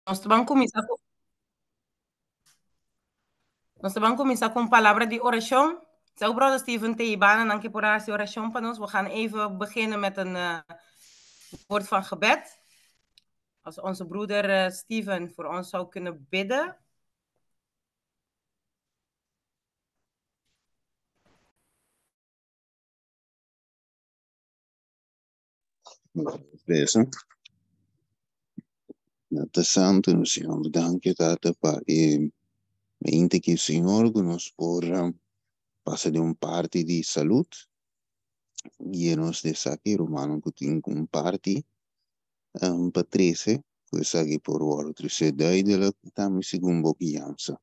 Nós vamos começar com palavra de oração. Zo, brother Steven, te banen, dank je voor de oração van ons. We gaan even beginnen met een woord van gebed. Als onze broeder Steven voor ons zou kunnen bidden. Besen. Nata Santo, no Senhor, danke tata pa mente que o Senhor nos por passa de parte de saúde e nos de saque romano que tem um parte para 13, coisa que por outro se daí de lá também segundo confiança.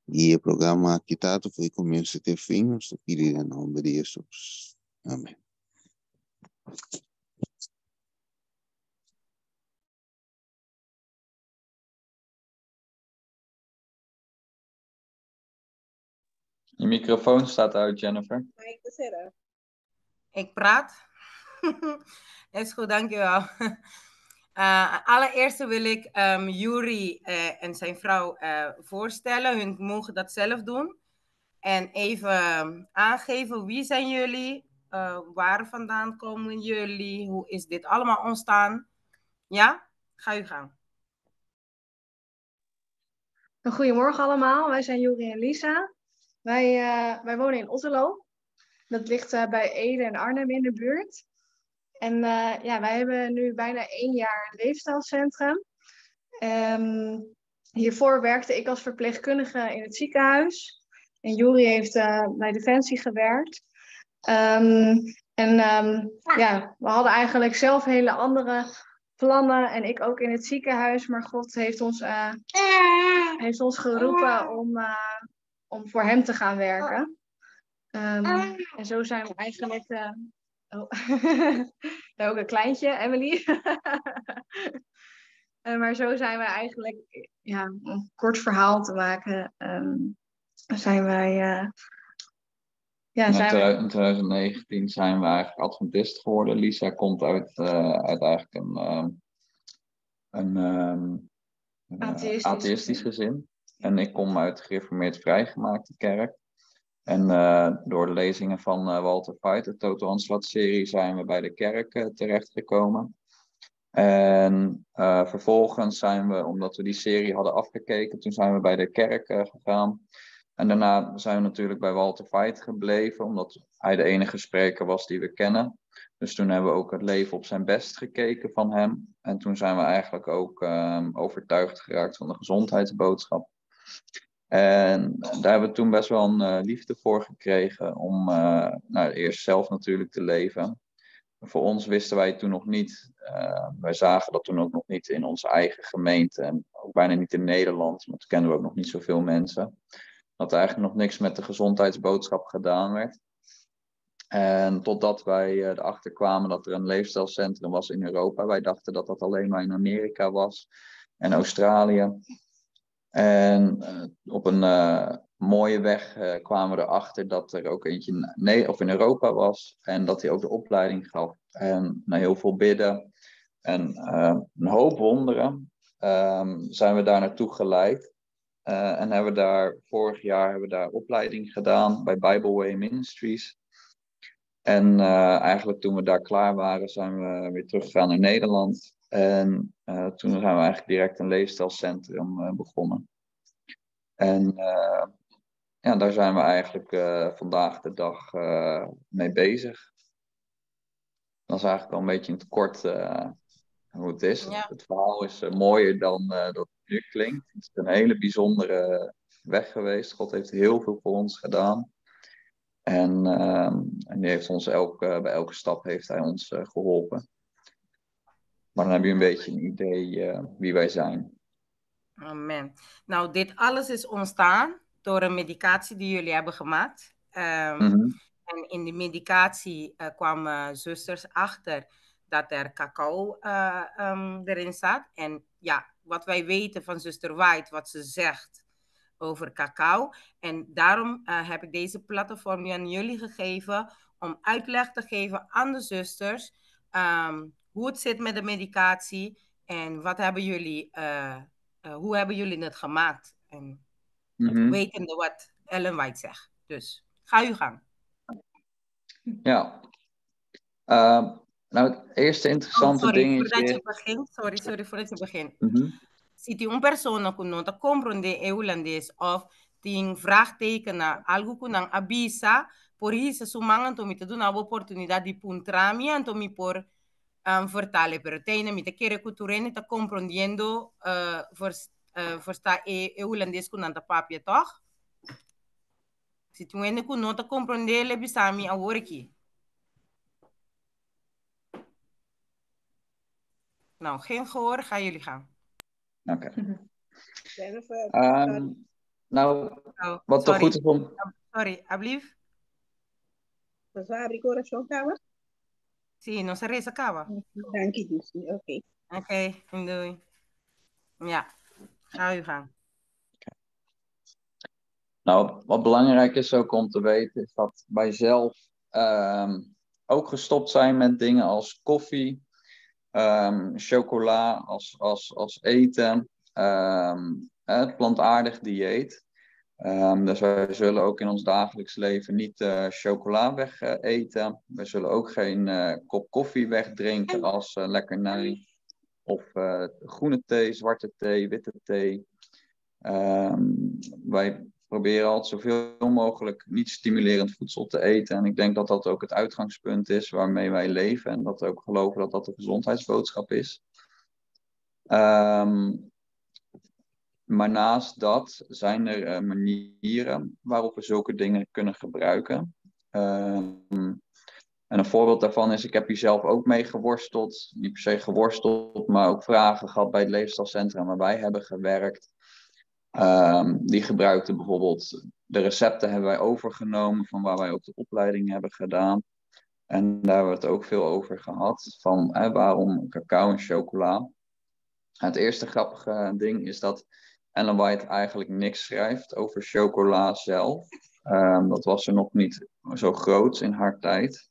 E o programa que tato foi começo até fim, nós pedimos em nome de Jesus. Amém. Je microfoon staat uit, Jennifer. Ik praat. Is goed, dankjewel. Allereerst wil ik Yuri en zijn vrouw voorstellen. Hun mogen dat zelf doen. En even aangeven, wie zijn jullie? Waar vandaan komen jullie? Hoe is dit allemaal ontstaan? Ja, ga u gang. Goedemorgen allemaal, wij zijn Juri en Lisa. Wij wonen in Otterlo. Dat ligt bij Ede en Arnhem in de buurt. En wij hebben nu bijna 1 jaar een leefstijlcentrum. Hiervoor werkte ik als verpleegkundige in het ziekenhuis. En Juri heeft bij Defensie gewerkt. We hadden eigenlijk zelf hele andere plannen. En ik ook in het ziekenhuis. Maar God heeft ons geroepen om voor hem te gaan werken. En zo zijn we eigenlijk... ook een kleintje, Emily. Maar zo zijn we eigenlijk... om een kort verhaal te maken... zijn wij... In 2019 zijn we eigenlijk Adventist geworden. Lisa komt uit eigenlijk een atheïstisch gezin. En ik kom uit de gereformeerd vrijgemaakte kerk. En door de lezingen van Walter White, de Total Onslaught-serie, zijn we bij de kerk terechtgekomen. En vervolgens zijn we, omdat we die serie hadden afgekeken, toen zijn we bij de kerk gegaan. En daarna zijn we natuurlijk bij Walter White gebleven, omdat hij de enige spreker was die we kennen. Dus toen hebben we ook het leven op zijn best gekeken van hem. En toen zijn we eigenlijk ook overtuigd geraakt van de gezondheidsboodschap. En daar hebben we toen best wel een liefde voor gekregen om eerst zelf natuurlijk te leven. Voor ons wisten wij toen nog niet, wij zagen dat toen ook nog niet in onze eigen gemeente en ook bijna niet in Nederland, want toen kenden we ook nog niet zoveel mensen. Dat er eigenlijk nog niks met de gezondheidsboodschap gedaan werd. En totdat wij erachter kwamen dat er een leefstijlcentrum was in Europa. Wij dachten dat dat alleen maar in Amerika was en Australië. En op een mooie weg kwamen we erachter dat er ook eentje in Europa was. En dat hij ook de opleiding gaf. En na heel veel bidden en een hoop wonderen zijn we daar naartoe geleid. En vorig jaar hebben we daar opleiding gedaan bij Bible Way Ministries. En eigenlijk toen we daar klaar waren zijn we weer teruggegaan naar Nederland. En toen zijn we eigenlijk direct een leefstijlcentrum begonnen. En daar zijn we eigenlijk vandaag de dag mee bezig. Dat is eigenlijk al een beetje in het kort hoe het is. Ja. Het verhaal is mooier dan dat het nu klinkt. Het is een hele bijzondere weg geweest. God heeft heel veel voor ons gedaan. En die heeft ons bij elke stap heeft hij ons geholpen. Maar dan heb je een beetje een idee wie wij zijn. Amen. Nou, dit alles is ontstaan door een medicatie die jullie hebben gemaakt. En in die medicatie kwamen zusters achter dat er cacao erin staat. En ja, wat wij weten van zuster White, wat ze zegt over cacao. En daarom heb ik deze platform nu aan jullie gegeven om uitleg te geven aan de zusters hoe het zit met de medicatie En wat hebben jullie, hoe hebben jullie het gemaakt? En wetende wat Ellen White zegt. Dus ga uw gang. Ja. Nou, het eerste interessante dingetje... Voordat je begint. Sorry, voordat je begint. Si ti un persona que no te comprende holandês of tem vraagteken na algo que não avisa, por isso sumangan to mi te duna oportunidade de puntrami en to mi por vertalen pero teine mi te kere culturene te comprendiendo versta holandês que não te papia toch? Si tu ene que não te comprende le bisami a worki. Nou, geen gehoor, gaan jullie gaan. Oké. Nou, wat toch goed is om... Sorry, alsjeblieft. Você vai abrir o coração, Kawa? Sim, não se reza Kawa. Dank je, oké. Oké, doei. Ja, ga u gang. Nou, wat belangrijk is ook om te weten, is dat wij zelf ook gestopt zijn met dingen als koffie, chocola als eten, het plantaardig dieet. Dus wij zullen ook in ons dagelijks leven niet chocola weg eten. We zullen ook geen kop koffie wegdrinken als lekkernij. Of groene thee, zwarte thee, witte thee. Wij proberen altijd zoveel mogelijk niet stimulerend voedsel te eten. En ik denk dat dat ook het uitgangspunt is waarmee wij leven. En dat we ook geloven dat dat de gezondheidsboodschap is. Maar naast dat zijn er manieren waarop we zulke dingen kunnen gebruiken. En een voorbeeld daarvan is, ik heb hier zelf ook mee geworsteld. Niet per se geworsteld, maar ook vragen gehad bij het leefstijlcentrum waar wij hebben gewerkt. Die gebruikten bijvoorbeeld, de recepten hebben wij overgenomen van waar wij ook de opleiding hebben gedaan. En daar hebben we het ook veel over gehad, van waarom cacao en chocola. En het eerste grappige ding is dat Ellen White eigenlijk niks schrijft over chocola zelf. Dat was er nog niet zo groot in haar tijd.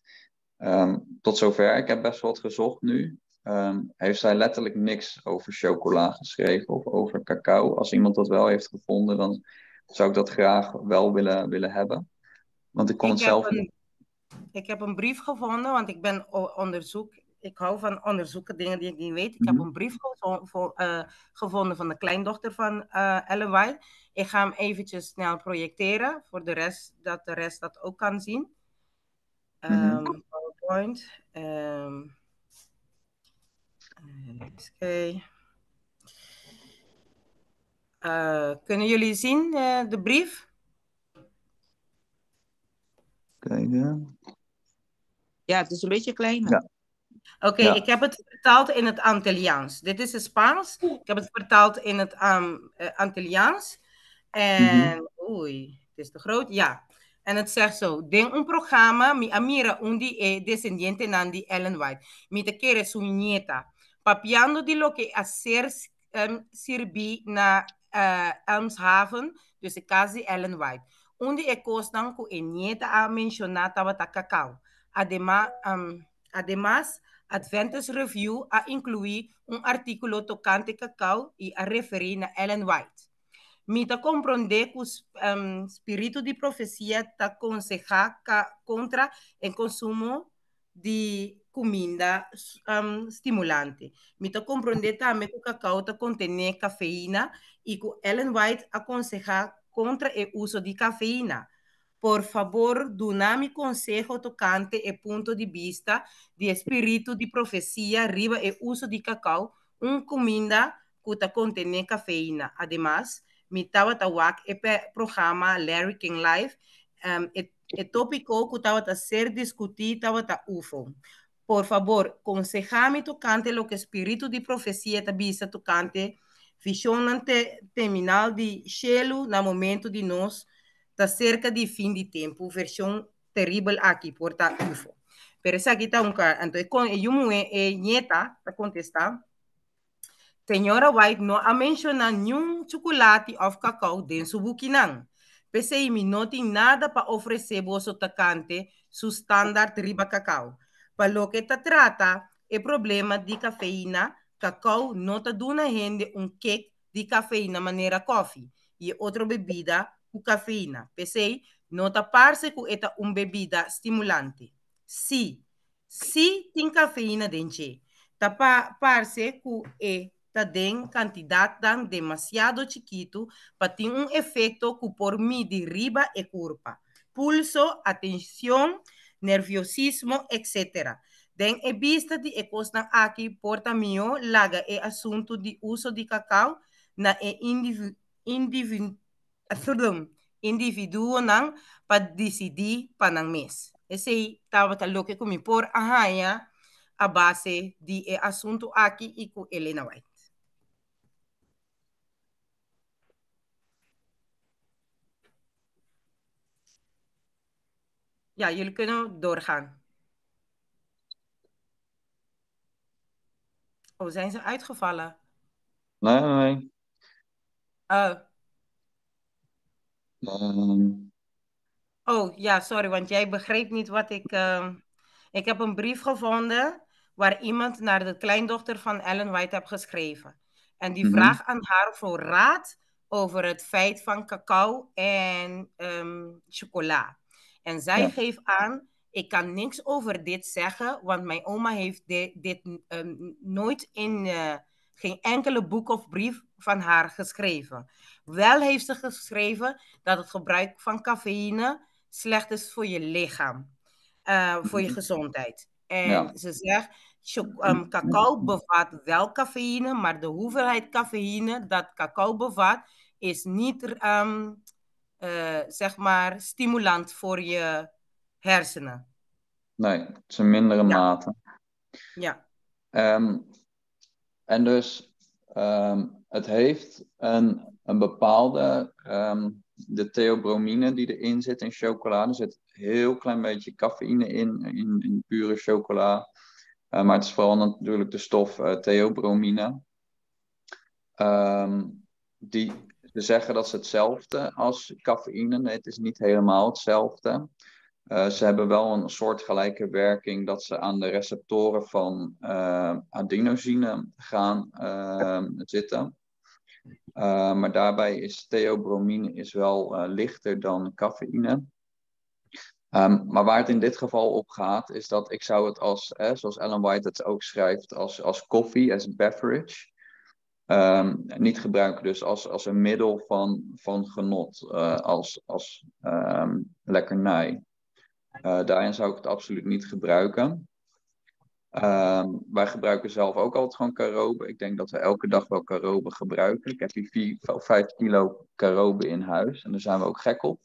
Tot zover, ik heb best wel wat gezocht nu. Heeft zij letterlijk niks over chocola geschreven of over cacao. Als iemand dat wel heeft gevonden, dan zou ik dat graag wel willen hebben. Want ik kon het zelf niet. Ik heb een brief gevonden, want ik ben onderzoek. Ik hou van onderzoeken, dingen die ik niet weet. Ik heb een brief gevonden van de kleindochter van Ellen White. Ik ga hem eventjes snel projecteren, voor de rest dat ook kan zien. PowerPoint. Okay. Kunnen jullie zien de brief? Kijken. Ja, het is een beetje klein. Ja. Oké, ik heb het vertaald in het Antilliaans. Dit is het Spaans. Ik heb het vertaald in het Antilliaans. En, oei, het is te groot. Ja. En het zegt zo: Den un programa, mi amira undi descendiente nandi Ellen White. Mi te quiere su nieta. Papiando di lo que hacer sirvi na Elmshaven, dus de casi Ellen White. Undi e costan ku e nieta a mencionata wata cacao. Además, Adventist Review a incluir un artículo tocante cacao y a referir a Ellen White. Mi te comprende que espíritu de profecía te aconseja contra el consumo de comida estimulante. Mi te comprende también que cacao te contiene cafeína y que Ellen White aconseja contra el uso de cafeína. Por favor, dona mi consejo tocante el punto de vista de espíritu de profecía arriba el uso de cacao, una comida que te contiene cafeína. Además, mi tawatawak e programa Larry King Live el tópico que tawata ser discutir tawata UFO. Por favor, consejame tocante lo que espíritu de profecía te visa tocante visión terminal de Shelu na momento de nos está cerca de fin de tiempo, versión terrible aquí por ta UFO. Pero esa aquí está un cara, entonces con yo nieta te contesta. Señora White no ha mencionado ni un chocolate o cacao en su buquinang. Pese a mí no tiene nada para ofrecer vos tocante su estándar riba cacao. Para lo que te trata, el problema de cafeína, cacao nota duna gente kick de cafeína maneira coffee. E outra bebida com cafeína. Pensei, nota parse com esta bebida estimulante. Si tem cafeína dentro. Parse com tá den quantidade dan demasiado chiquito para ter efeito que por mim de riba e curva. Pulso, atenção, nerviosismo, etc. Den e vista de ecosna aqui porta mio laga e assunto de uso de cacau na e indivíduo nang para decidir para nang mes. Esse estava talo que comi por ahaya a base de assunto aqui e com Elena White. Ja, jullie kunnen doorgaan. Oh, zijn ze uitgevallen? Nee. Oh. Oh, ja, sorry, want jij begreep niet wat ik... Ik heb een brief gevonden waar iemand naar de kleindochter van Ellen White heeft geschreven. En die vraagt aan haar voor raad over het feit van cacao en chocola. En zij geeft aan, ik kan niks over dit zeggen, want mijn oma heeft dit nooit in geen enkele boek of brief van haar geschreven. Wel heeft ze geschreven dat het gebruik van cafeïne slecht is voor je lichaam. Voor je gezondheid. En ze zegt, cacao bevat wel cafeïne, maar de hoeveelheid cafeïne dat cacao bevat is niet, zeg maar, stimulant voor je hersenen. Nee, het is een mindere mate. Ja. En dus het heeft een bepaalde, de theobromine die erin zit in chocolade. Er zit een heel klein beetje cafeïne in pure chocola. Maar het is vooral natuurlijk de stof theobromine. Ze zeggen dat ze hetzelfde als cafeïne. Nee, het is niet helemaal hetzelfde. Ze hebben wel een soortgelijke werking dat ze aan de receptoren van adenosine gaan zitten. Maar daarbij is theobromine wel lichter dan cafeïne. Maar waar het in dit geval op gaat, is dat ik zou het als, zoals Ellen White het ook schrijft, als koffie, als beverage. Niet gebruiken dus als een middel van genot, als lekkernij. Daarin zou ik het absoluut niet gebruiken. Wij gebruiken zelf ook altijd gewoon carobe. Ik denk dat we elke dag wel carobe gebruiken. Ik heb hier 5 kilo carobe in huis en daar zijn we ook gek op.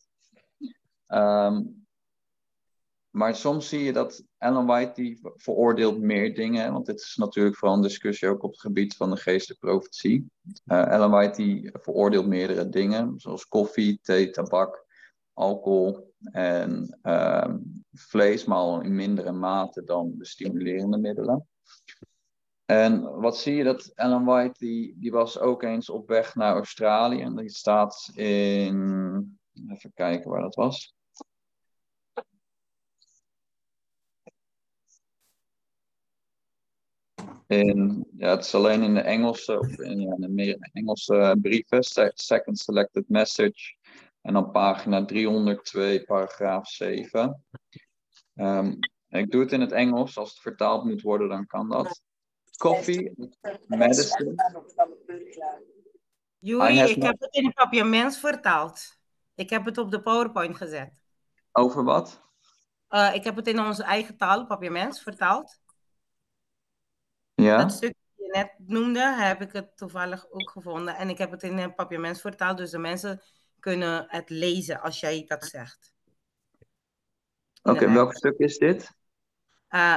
Maar soms zie je dat Ellen White die veroordeelt meer dingen. Want dit is natuurlijk vooral een discussie ook op het gebied van de geestelijke profetie. Ellen White die veroordeelt meerdere dingen. Zoals koffie, thee, tabak, alcohol en vlees. Maar al in mindere mate dan de stimulerende middelen. En wat zie je dat Ellen White die was ook eens op weg naar Australië. En die staat in... Even kijken waar dat was. Het is alleen in de Engelse, of in de meer Engelse brieven, second selected message, en dan pagina 302, paragraaf 7. Ik doe het in het Engels, als het vertaald moet worden, dan kan dat. Coffee, medicine. Juri, ik heb het in het papiaments vertaald. Ik heb het op de PowerPoint gezet. Over wat? Ik heb het in onze eigen taal, papiaments, vertaald. Ja? Dat stuk dat je net noemde, heb ik het toevallig ook gevonden. En ik heb het in een papiaments vertaald, dus de mensen kunnen het lezen als jij dat zegt. Oké, welk stuk is dit?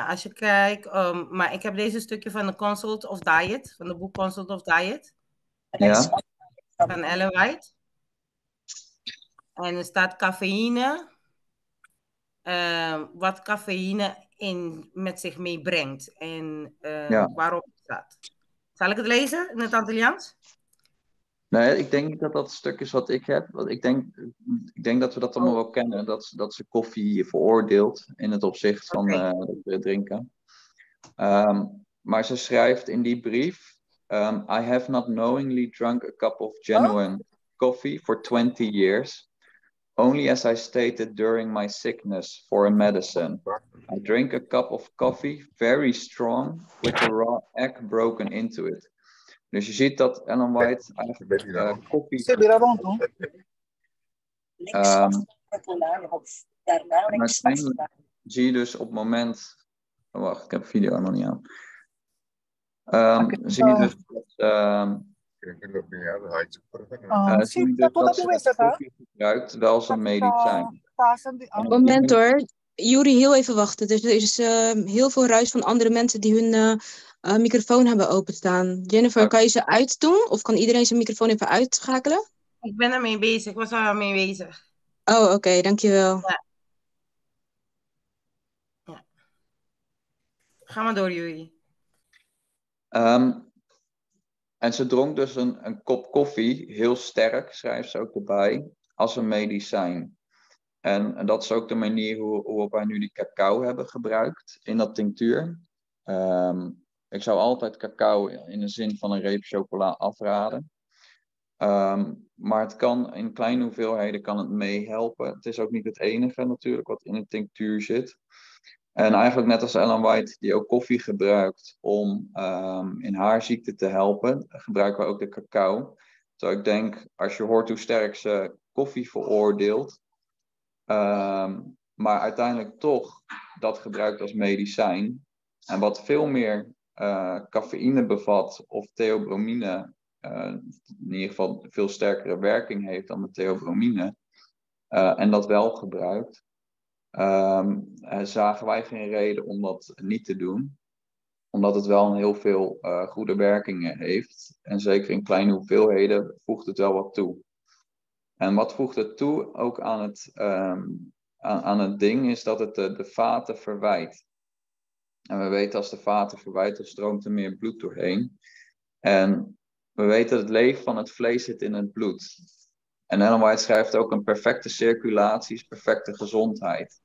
Als je kijkt, maar ik heb deze stukje van de Consult of Diet, van de boek Consult of Diet. Ja. Van Ellen White. En er staat cafeïne. Wat cafeïne met zich meebrengt. En waarop het staat. Zal ik het lezen in het Antilliaans? Nee, ik denk niet dat dat het stuk is wat ik heb. Want ik denk dat we dat allemaal wel kennen. Dat ze koffie veroordeelt in het opzicht van het drinken. Maar ze schrijft in die brief... I have not knowingly drunk a cup of genuine coffee for 20 years. Only as I stated during my sickness for a medicine. I drink a cup of coffee, very strong, with a raw egg broken into it. Dus je ziet dat Ellen White eigenlijk koffie... uiteindelijk zie je dus op het moment... Oh, wacht, ik heb de video nog niet aan. Zie je dus dat ze koffie gebruikt wel als een medicijn. Moment hoor. Juri, heel even wachten. Er is heel veel ruis van andere mensen die hun microfoon hebben openstaan. Jennifer, kan je ze uitdoen? Of kan iedereen zijn microfoon even uitschakelen? Ik ben ermee bezig. Ik was al mee bezig. Oh, oké. Dankjewel. Ja. Ga maar door, Juri. En ze dronk dus een kop koffie, heel sterk, schrijft ze ook erbij, als een medicijn. En dat is ook de manier hoe wij nu die cacao hebben gebruikt in dat tinctuur. Ik zou altijd cacao in de zin van een reep chocola afraden. Maar het kan in kleine hoeveelheden kan het meehelpen. Het is ook niet het enige natuurlijk wat in een tinctuur zit. En eigenlijk net als Ellen White, die ook koffie gebruikt om in haar ziekte te helpen, gebruiken we ook de cacao. Dus ik denk, als je hoort hoe sterk ze koffie veroordeelt, maar uiteindelijk toch dat gebruikt als medicijn. En wat veel meer cafeïne bevat of theobromine, in ieder geval veel sterkere werking heeft dan de theobromine, en dat wel gebruikt, zagen wij geen reden om dat niet te doen. Omdat het wel heel veel goede werkingen heeft. En zeker in kleine hoeveelheden voegt het wel wat toe. En wat voegt het toe ook aan het ding is dat het de vaten verwijt. En we weten als de vaten verwijten stroomt er meer bloed doorheen. En we weten dat het leven van het vlees zit in het bloed. En Ellen White schrijft ook een perfecte circulatie is perfecte gezondheid.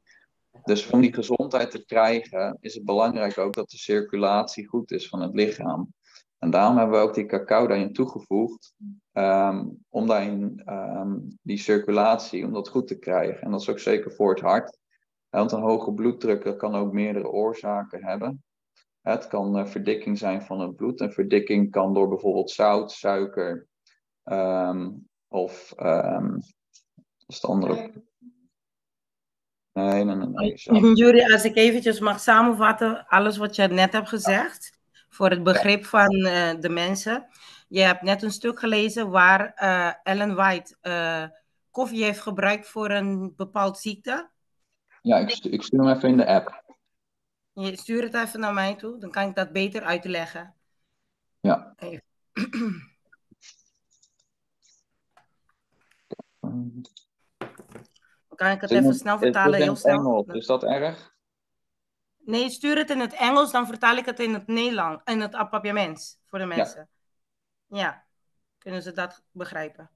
Dus om die gezondheid te krijgen is het belangrijk ook dat de circulatie goed is van het lichaam. En daarom hebben we ook die cacao daarin toegevoegd. Om daarin die circulatie, om dat goed te krijgen. En dat is ook zeker voor het hart. Want een hoge bloeddruk kan ook meerdere oorzaken hebben. Het kan verdikking zijn van het bloed. En verdikking kan door bijvoorbeeld zout, suiker of wat is het andere? Nee. Juri, als ik eventjes mag samenvatten, alles wat je net hebt gezegd, voor het begrip van de mensen. Je hebt net een stuk gelezen waar Ellen White koffie heeft gebruikt voor een bepaald ziekte. Ja, ik stuur hem even in de app. Je stuurt het even naar mij toe, dan kan ik dat beter uitleggen. Ja. Even. Dan kan ik het even snel vertalen, heel snel. Engels. Is dat erg? Nee, stuur het in het Engels, dan vertaal ik het in het Nederlands, in het appapiaments voor de mensen. Ja, kunnen ze dat begrijpen?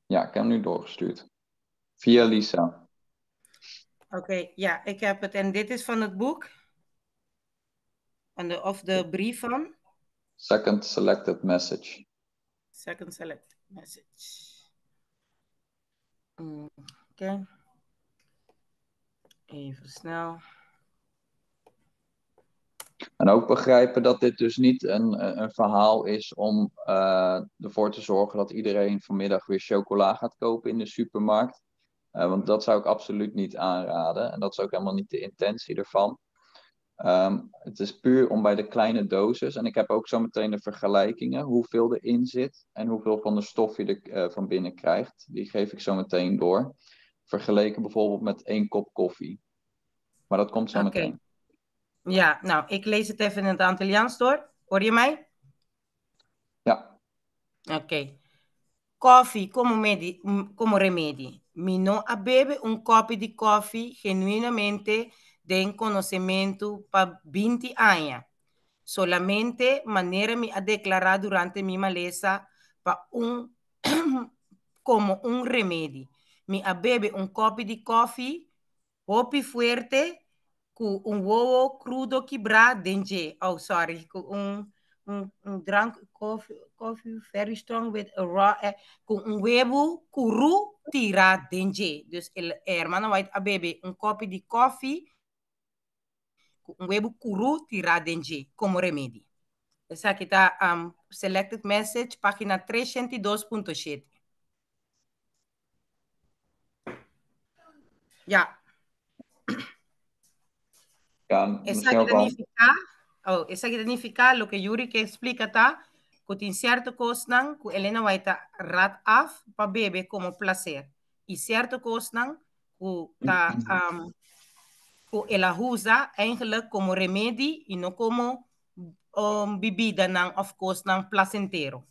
Ja, ik heb hem nu doorgestuurd. Via Lisa. Oké, ja, ik heb het. En dit is van het boek? Of de brief van? Second selected message. Second selected message. Oké. Even snel. En ook begrijpen dat dit dus niet een verhaal is om ervoor te zorgen dat iedereen vanmiddag weer chocola gaat kopen in de supermarkt. Want dat zou ik absoluut niet aanraden. En dat is ook helemaal niet de intentie ervan. Het is puur om bij de kleine doses. En ik heb ook zo meteen de vergelijkingen. Hoeveel erin zit en hoeveel van de stof je er van binnen krijgt. Die geef ik zo meteen door. Vergeleken bijvoorbeeld met 1 kop koffie. Maar dat komt zo meteen. Ja, nou, ik lees het even in het Antilliaans door. Hoor je mij? Ja. Oké. Koffie como remedio. Mi no bebe un copo di coffee genuinamente de conocimiento pa 20 años. Solamente manera mi a declarar durante mi maleza pa un como un remedio. Mi a bebe un copo de coffee, hopi fuerte, com huevo crudo quebrado dentro. Oh, sorry. Com drank coffee very strong with a raw egg. Com huevo cru tirado dentro. Dus el hermano vai a bebe un copo de coffee, com huevo cru tirado dentro, como remedio. Essa aqui está Selected Message, página 302.7. Ja. Ja, Essa aqui significa lo que Yuri que explica, tá? Que tem certo coisa que Helena vai estar rat af para beber como prazer. E certo coisa que tá que ela usa eigenlijk como remédio e não como bebida of course placentero.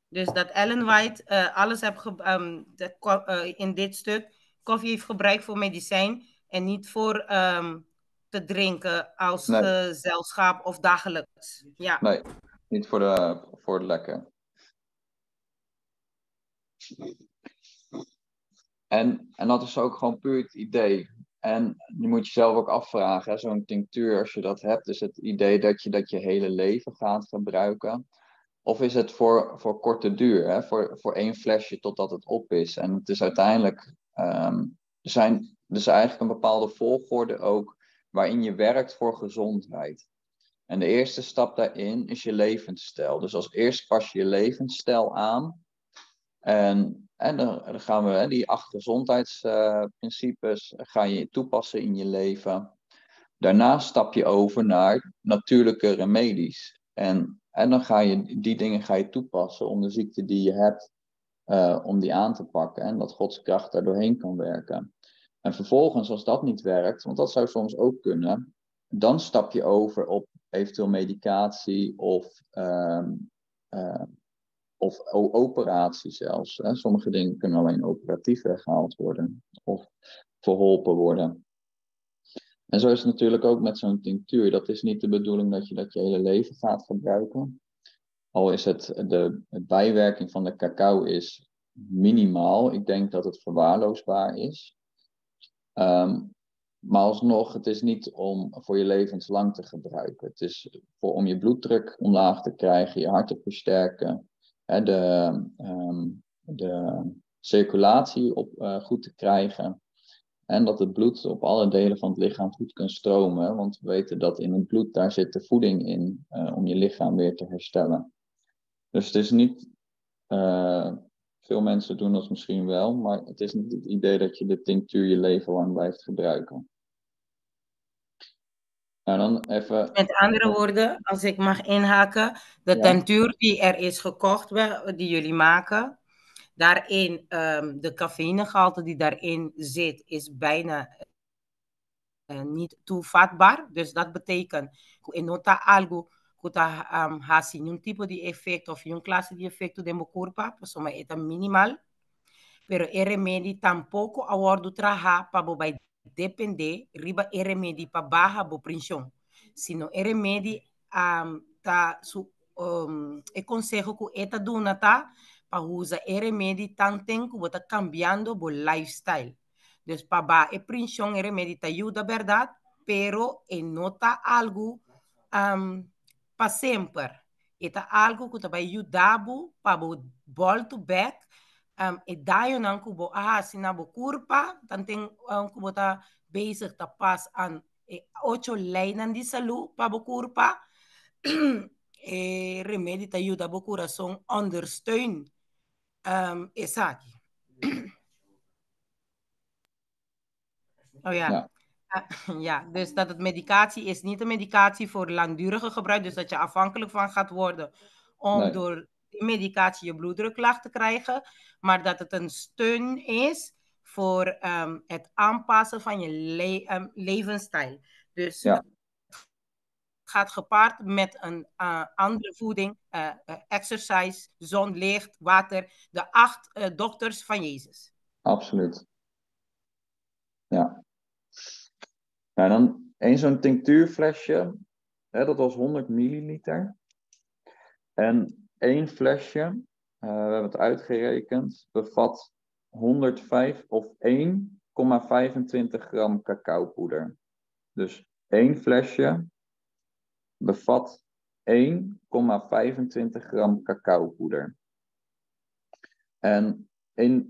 Dus dat Ellen White alles in dit stuk koffie heeft gebruikt voor medicijn en niet voor te drinken als gezelschap of dagelijks. Ja. Nee, niet voor het lekker. En dat is ook gewoon puur het idee. En je moet jezelf ook afvragen, zo'n tinctuur, als je dat hebt, is het idee dat je hele leven gaat gebruiken? Of is het voor korte duur, hè? Voor 1 flesje totdat het op is? En het is uiteindelijk, er is eigenlijk een bepaalde volgorde ook, waarin je werkt voor gezondheid. En de eerste stap daarin is je levensstijl. Dus als eerst pas je levensstijl aan. En dan gaan we die 8 gezondheidsprincipes ga je toepassen in je leven. Daarna stap je over naar natuurlijke remedies. En dan ga je die dingen toepassen om de ziekte die je hebt, om die aan te pakken. En dat Gods kracht daar doorheen kan werken. En vervolgens, als dat niet werkt, want dat zou soms ook kunnen, dan stap je over op eventueel medicatie of operatie zelfs. Hè. Sommige dingen kunnen alleen operatief weggehaald worden of verholpen worden. En zo is het natuurlijk ook met zo'n tinctuur. Dat is niet de bedoeling dat je dat je hele leven gaat gebruiken. Al is de bijwerking van de cacao is minimaal. Ik denk dat het verwaarloosbaar is. Maar alsnog, het is niet om voor je levenslang te gebruiken. Het is om je bloeddruk omlaag te krijgen, je hart te versterken, de circulatie goed te krijgen. En dat het bloed op alle delen van het lichaam goed kan stromen. Want we weten dat in het bloed, daar zit de voeding in om je lichaam weer te herstellen. Dus het is niet, veel mensen doen dat misschien wel, maar het is niet het idee dat je de tinctuur je leven lang blijft gebruiken. Nou, dan even... Met andere woorden, als ik mag inhaken, de tinctuur die er is gekocht, die jullie maken, daarin, de cafeïnegehalte die daarin zit, is bijna niet toevatbaar. Dus dat betekent, in nota algo, hasi un tipo de efecto of un clase de efecto de meu corpo, pessoa é minimal, pero el remedio tampoco abordo trabalhar para bobai depender riba el remedio para baja bo pressão, sino el remedio tá e consejo que eta duna tá para usar el remedio tan tempo bota cambiando bo lifestyle. Dus para ba e pressão el remedio te ayuda, verdad, pero nota algo para sempre. Eta algo que te vai ajudar para volta back. E daio nan kubo sinabo kurpa, tanting kubo ta bezig ta pas aan 8 lijnen de salu pa bo kurpa. Remedie ta yuda bo corazon ondersteun esaki. Oh ja. Ja, dus dat het medicatie is niet een medicatie voor langdurige gebruik, dus dat je afhankelijk van gaat worden om door die medicatie je bloeddruk laag te krijgen, maar dat het een steun is voor het aanpassen van je levensstijl. Dus het gaat gepaard met een andere voeding, exercise, zon, licht, water, de 8 dokters van Jezus. Absoluut. Ja. Nou, dan zo'n tinctuurflesje, dat was 100 milliliter. En 1 flesje we hebben het uitgerekend, bevat 105 of 1,25 gram cacaopoeder. Dus 1 flesje bevat 1,25 gram cacaopoeder. En in 1,25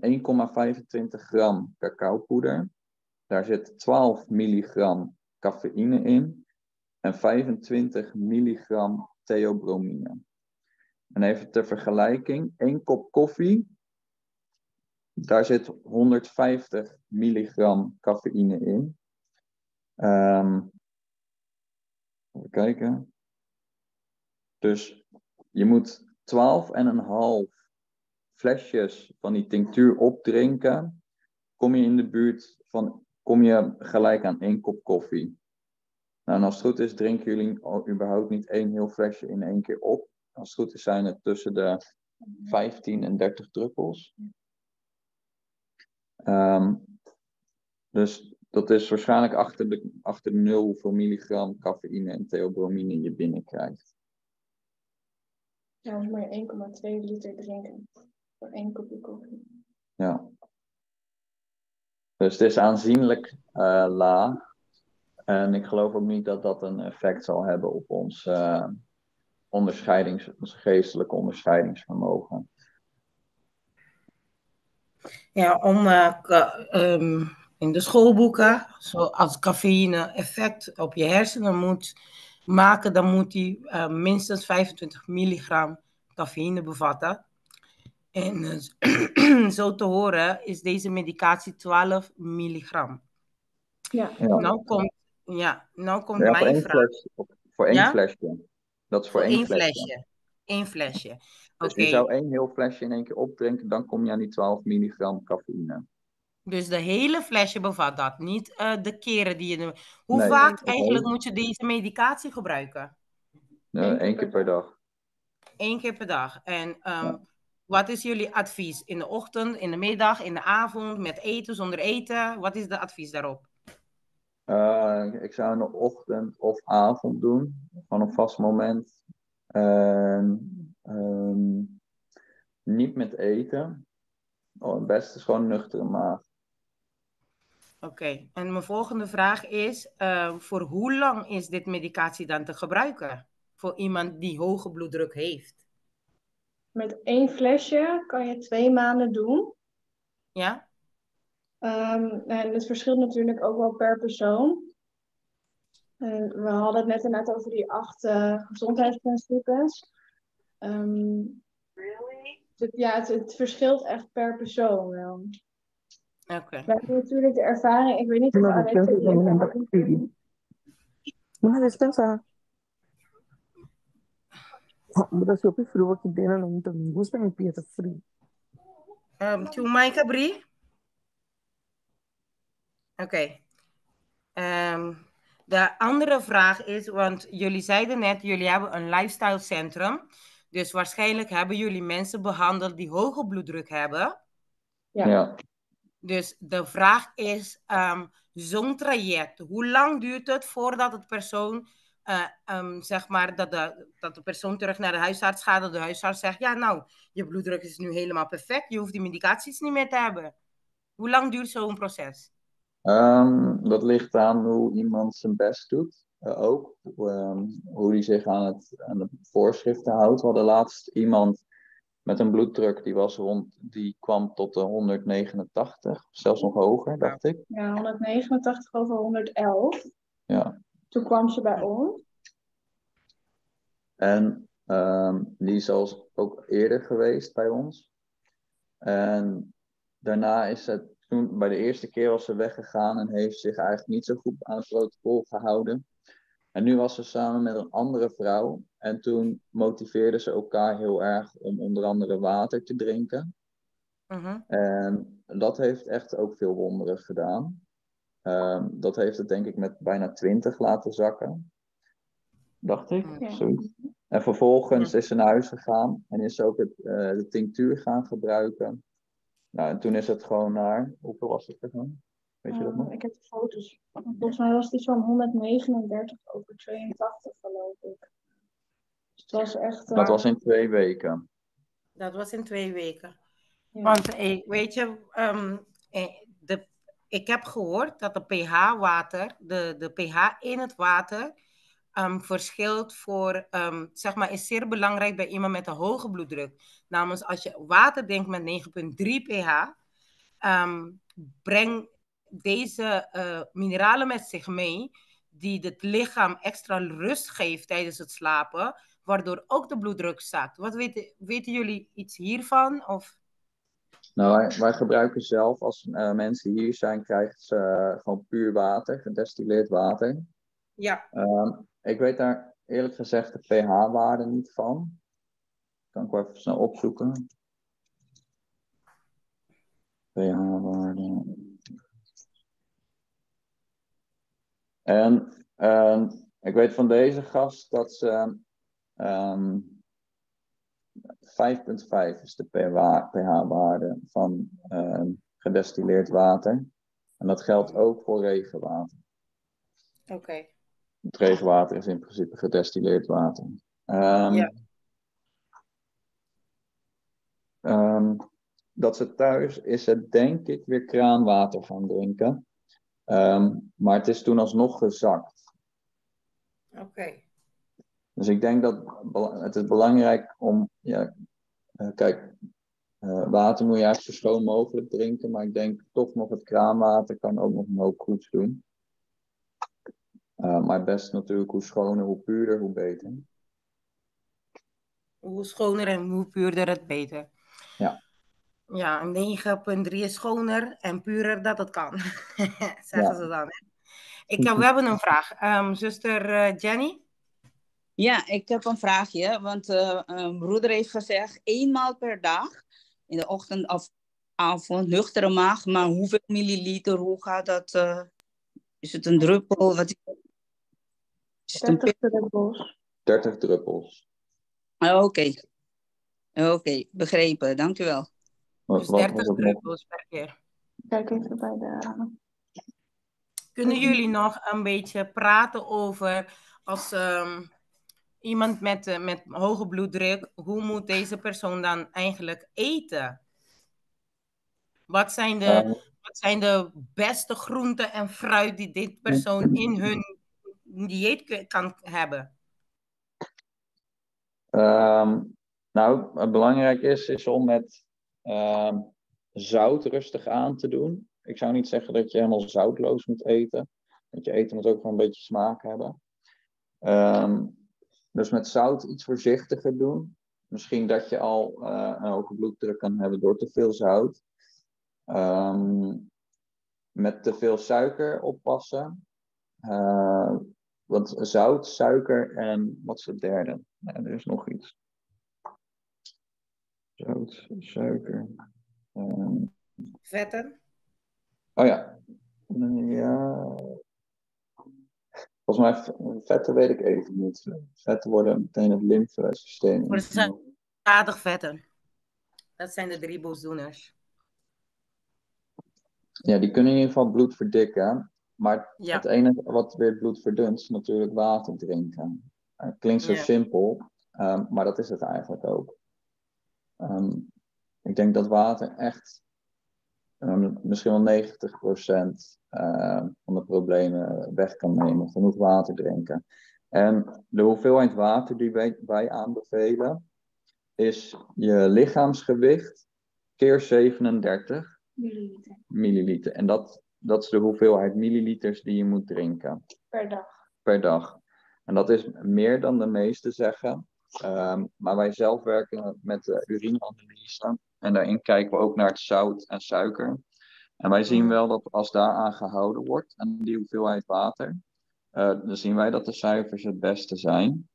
gram cacaopoeder, daar zit 12 milligram cafeïne in en 25 milligram theobromine. En even ter vergelijking, 1 kop koffie, daar zit 150 milligram cafeïne in. Even kijken. Dus je moet 12,5 flesjes van die tinctuur opdrinken. Kom je gelijk aan 1 kop koffie. Nou, en als het goed is, drinken jullie überhaupt niet 1 heel flesje in 1 keer op. Als het goed is, zijn het tussen de 15 en 30 druppels. Dus dat is waarschijnlijk achter de 0 hoeveel milligram cafeïne en theobromine je binnenkrijgt. Ja, moet maar 1,2 liter drinken voor 1 kopje koffie. Ja. Dus het is aanzienlijk laag. En ik geloof ook niet dat dat een effect zal hebben op ons geestelijke onderscheidingsvermogen. Ja, in de schoolboeken, zoals cafeïne effect op je hersenen moet maken, dan moet die minstens 25 milligram cafeïne bevatten. En zo te horen is deze medicatie 12 milligram. Ja. Nou komt mijn vraag. Voor 1 Ja? flesje. Dat is voor 1 flesje. 1 flesje. Dus je zou 1 heel flesje in 1 keer opdrinken, dan kom je aan die 12 milligram cafeïne. Dus de hele flesje bevat dat, niet de keren die je... Hoe Nee, vaak eigenlijk moet je deze medicatie gebruiken? 1 keer per dag. 1 keer per dag. En wat is jullie advies? In de ochtend, in de middag, in de avond, met eten, zonder eten? Wat is de advies daarop? Ik zou in de ochtend of avond doen. Van een vast moment. Niet met eten. Het beste is gewoon nuchtere maag. Oké. En mijn volgende vraag is, voor hoe lang is dit medicatie dan te gebruiken? Voor iemand die hoge bloeddruk heeft. Met 1 flesje kan je 2 maanden doen. Ja? En het verschilt natuurlijk ook wel per persoon. We hadden het net inderdaad over die 8 gezondheidsprincipes. Het verschilt echt per persoon wel. Oké. We hebben natuurlijk de ervaring, ik weet niet of Alex die ervaring heeft. Una despensa. Muda se eu prefiro aqui dentro não também. Gosta de pieta frio. Tio Maaike, Brie? Oké. De andere vraag is, want jullie zeiden net, jullie hebben een lifestyle centrum. Dus waarschijnlijk hebben jullie mensen behandeld die hoge bloeddruk hebben. Ja. Dus de vraag is, zo'n traject, hoe lang duurt het voordat het persoon, zeg maar, dat de persoon terug naar de huisarts gaat, dat de huisarts zegt, ja nou, je bloeddruk is nu helemaal perfect, je hoeft die medicaties niet meer te hebben. Hoe lang duurt zo'n proces? Dat ligt aan hoe iemand zijn best doet. Ook hoe hij zich aan de voorschriften houdt. We hadden laatst iemand met een bloeddruk, die kwam tot de 189, zelfs nog hoger, dacht ik. Ja, 189 over 111. Ja. Toen kwam ze bij ons. En die is al ook eerder geweest bij ons. En daarna is het, toen bij de eerste keer was ze weggegaan en heeft zich eigenlijk niet zo goed aan het protocol gehouden. En nu was ze samen met een andere vrouw. En toen motiveerden ze elkaar heel erg om onder andere water te drinken. En dat heeft echt ook veel wonderen gedaan. Dat heeft het denk ik met bijna 20 laten zakken. Dacht ik. Ja. En vervolgens is ze naar huis gegaan. En is ze ook de tinctuur gaan gebruiken. Nou, en toen is het gewoon naar... Hoeveel was het gegaan? Weet je dat nog? Ik heb de foto's. Volgens mij was het iets van 139 over 82, geloof ik. Dus het was echt... Dat was in 2 weken. Dat was in 2 weken. Ja. Want weet je, ik heb gehoord dat de pH-water, de pH in het water, verschilt voor, zeg maar, is zeer belangrijk bij iemand met een hoge bloeddruk. Namens als je water drinkt met 9,3 pH, breng deze mineralen met zich mee, die het lichaam extra rust geeft tijdens het slapen, waardoor ook de bloeddruk zakt. Wat weten jullie iets hiervan? Of? Nou, wij gebruiken zelf, als mensen hier zijn, krijgen ze gewoon puur water, gedestilleerd water. Ja. Ik weet daar eerlijk gezegd de pH-waarde niet van. Kan ik wel even snel opzoeken. pH-waarde. En ik weet van deze gast dat ze 5,5 is de pH-waarde van gedestilleerd water. En dat geldt ook voor regenwater. Oké. Het regenwater is in principe gedestilleerd water. Ja. Dat ze thuis is het denk ik weer kraanwater gaan drinken. Maar het is toen alsnog gezakt. Oké. Dus ik denk dat het is belangrijk om... kijk, water moet je eigenlijk zo schoon mogelijk drinken. Maar ik denk toch nog het kraanwater kan ook nog een hoop goeds doen. Maar best natuurlijk hoe schoner, hoe puurder, hoe beter. Hoe schoner en hoe puurder het beter. Ja. Ja, 9,3 is schoner en puurder dat het kan. Zeggen ze dan. Hè? We hebben een vraag. Zuster Jenny? Ja, ik heb een vraagje. Want een broeder heeft gezegd 1 maal per dag. In de ochtend of avond, nuchtere maag. Maar hoeveel milliliter, hoe gaat dat? Is het een druppel? Wat is het? 30 druppels. 30 druppels. Oké, begrepen. Dank u wel. Dus 30 druppels per keer. Kijk even bij de... Kunnen jullie nog een beetje praten over als iemand met hoge bloeddruk, hoe moet deze persoon dan eigenlijk eten? Wat zijn de beste groenten en fruit die dit persoon in hun dieet kan hebben? Nou, wat belangrijk is om met zout rustig aan te doen. Ik zou niet zeggen dat je helemaal zoutloos moet eten. Want je eten moet ook gewoon een beetje smaak hebben. Dus met zout iets voorzichtiger doen. Misschien dat je al een hoge bloeddruk kan hebben door te veel zout. Met te veel suiker oppassen. Want zout, suiker en wat is het derde? Nee, er is nog iets. Zout, suiker. Vetten? Oh ja. Ja. Volgens mij vetten weet ik even niet. Vetten worden meteen het lymfesysteem. Verzadigd vetten. Dat zijn de 3 boosdoeners. Ja, die kunnen in ieder geval bloed verdikken. Maar Ja. het enige wat weer bloed verdunt is natuurlijk water drinken. Het klinkt zo simpel, maar dat is het eigenlijk ook. Ik denk dat water echt misschien wel 90% van de problemen weg kan nemen. Genoeg water drinken. En de hoeveelheid water die wij aanbevelen is je lichaamsgewicht keer 37 milliliter. En dat is de hoeveelheid milliliters die je moet drinken. Per dag. En dat is meer dan de meesten zeggen. Maar wij zelf werken met de urineanalyse. En daarin kijken we ook naar het zout en suiker. En wij zien wel dat als daaraan gehouden wordt, aan die hoeveelheid water, dan zien wij dat de cijfers het beste zijn.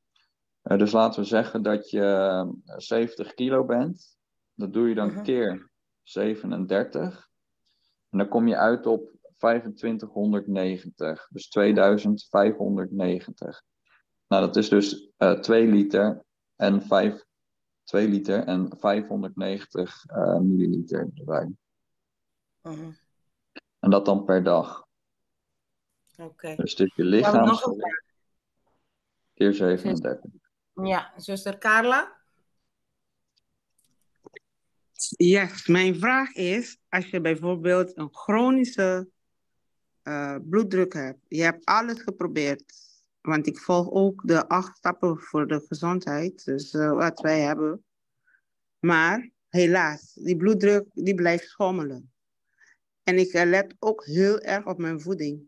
Dus laten we zeggen dat je 70 kilo bent. Dat doe je dan keer 37. En dan kom je uit op 2590. Dus 2590. Nou, dat is dus 2 liter en 590 milliliter erbij. En dat dan per dag. Oké. Dus dit je lichaamsgewicht keer 37. Ja, zuster Carla? Yes, mijn vraag is, als je bijvoorbeeld een chronische bloeddruk hebt, je hebt alles geprobeerd, want ik volg ook de 8 stappen voor de gezondheid, dus wat wij hebben. Maar helaas, die bloeddruk die blijft schommelen. En ik let ook heel erg op mijn voeding.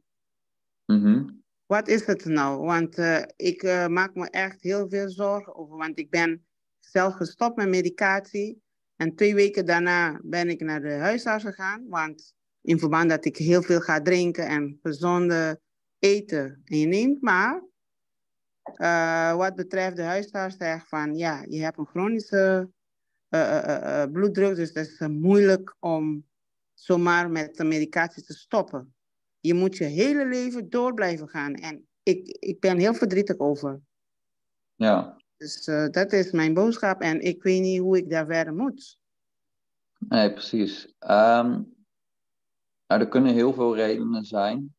Wat is het nou? Want ik maak me echt heel veel zorgen over, want ik ben zelf gestopt met medicatie. En 2 weken daarna ben ik naar de huisarts gegaan, want in verband dat ik heel veel ga drinken en gezonde eten inneemt. Maar wat betreft de huisarts zegt van, ja, je hebt een chronische bloeddruk, dus dat is moeilijk om zomaar met de medicatie te stoppen. Je moet je hele leven door blijven gaan. En ik ben heel verdrietig over. Ja. Dus dat is mijn boodschap en ik weet niet hoe ik daar verder moet. Nee, precies. Nou, er kunnen heel veel redenen zijn.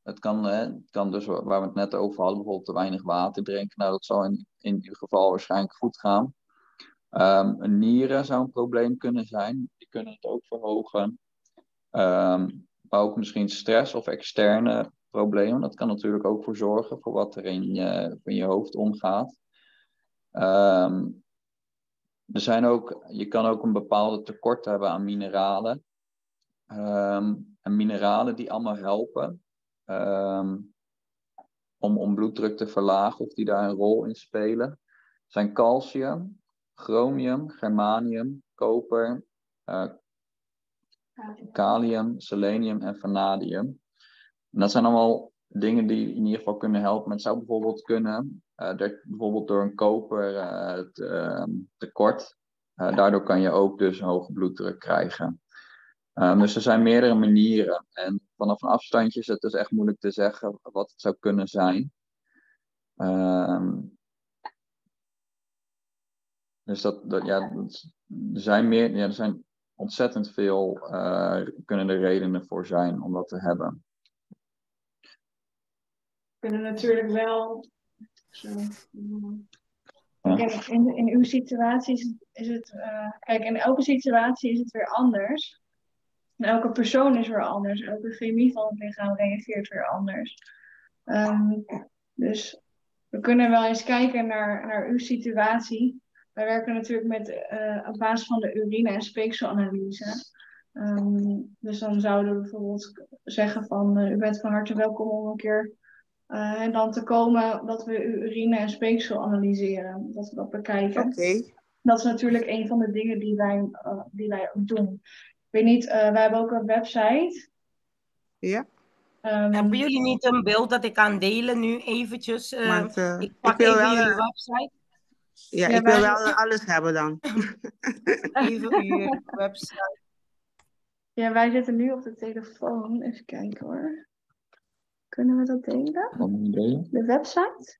Het kan dus, waar we het net over hadden, bijvoorbeeld te weinig water drinken. Nou, dat zal in uw geval waarschijnlijk goed gaan. Nieren zou een probleem kunnen zijn. Die kunnen het ook verhogen. Maar ook misschien stress of externe problemen. Dat kan natuurlijk ook voor zorgen voor wat er in je hoofd omgaat. Je kan ook een bepaalde tekort hebben aan mineralen. En mineralen die allemaal helpen om bloeddruk te verlagen of die daar een rol in spelen, zijn calcium, chromium, germanium, koper, kalium, selenium en vanadium. En dat zijn allemaal dingen die in ieder geval kunnen helpen. Het zou bijvoorbeeld kunnen, bijvoorbeeld door een koper tekort. Daardoor kan je ook dus een hoge bloeddruk krijgen. Dus er zijn meerdere manieren. En vanaf een afstandje is het dus echt moeilijk te zeggen wat het zou kunnen zijn. Dus er zijn ontzettend veel kunnen er redenen voor zijn om dat te hebben. We kunnen natuurlijk wel. In uw situatie is het. Kijk, in elke situatie is het weer anders. En elke persoon is weer anders. Elke chemie van het lichaam reageert weer anders. Dus we kunnen wel eens kijken naar uw situatie. Wij werken natuurlijk op basis van de urine- en speekselanalyse. Dus dan zouden we bijvoorbeeld zeggen van u bent van harte welkom om een keer en dan te komen dat we uw urine en speeksel analyseren. Dat we dat bekijken. Oké. Dat is natuurlijk een van de dingen die wij ook doen. Ik weet niet, wij hebben ook een website. Ja. Hebben jullie niet een beeld dat ik kan delen nu eventjes? Ik pak wil even wel, jullie website. Ja, ik wil wel alles hebben dan. Even uw website. Ja, wij zitten nu op de telefoon. Even kijken hoor. Kunnen we dat delen? De website?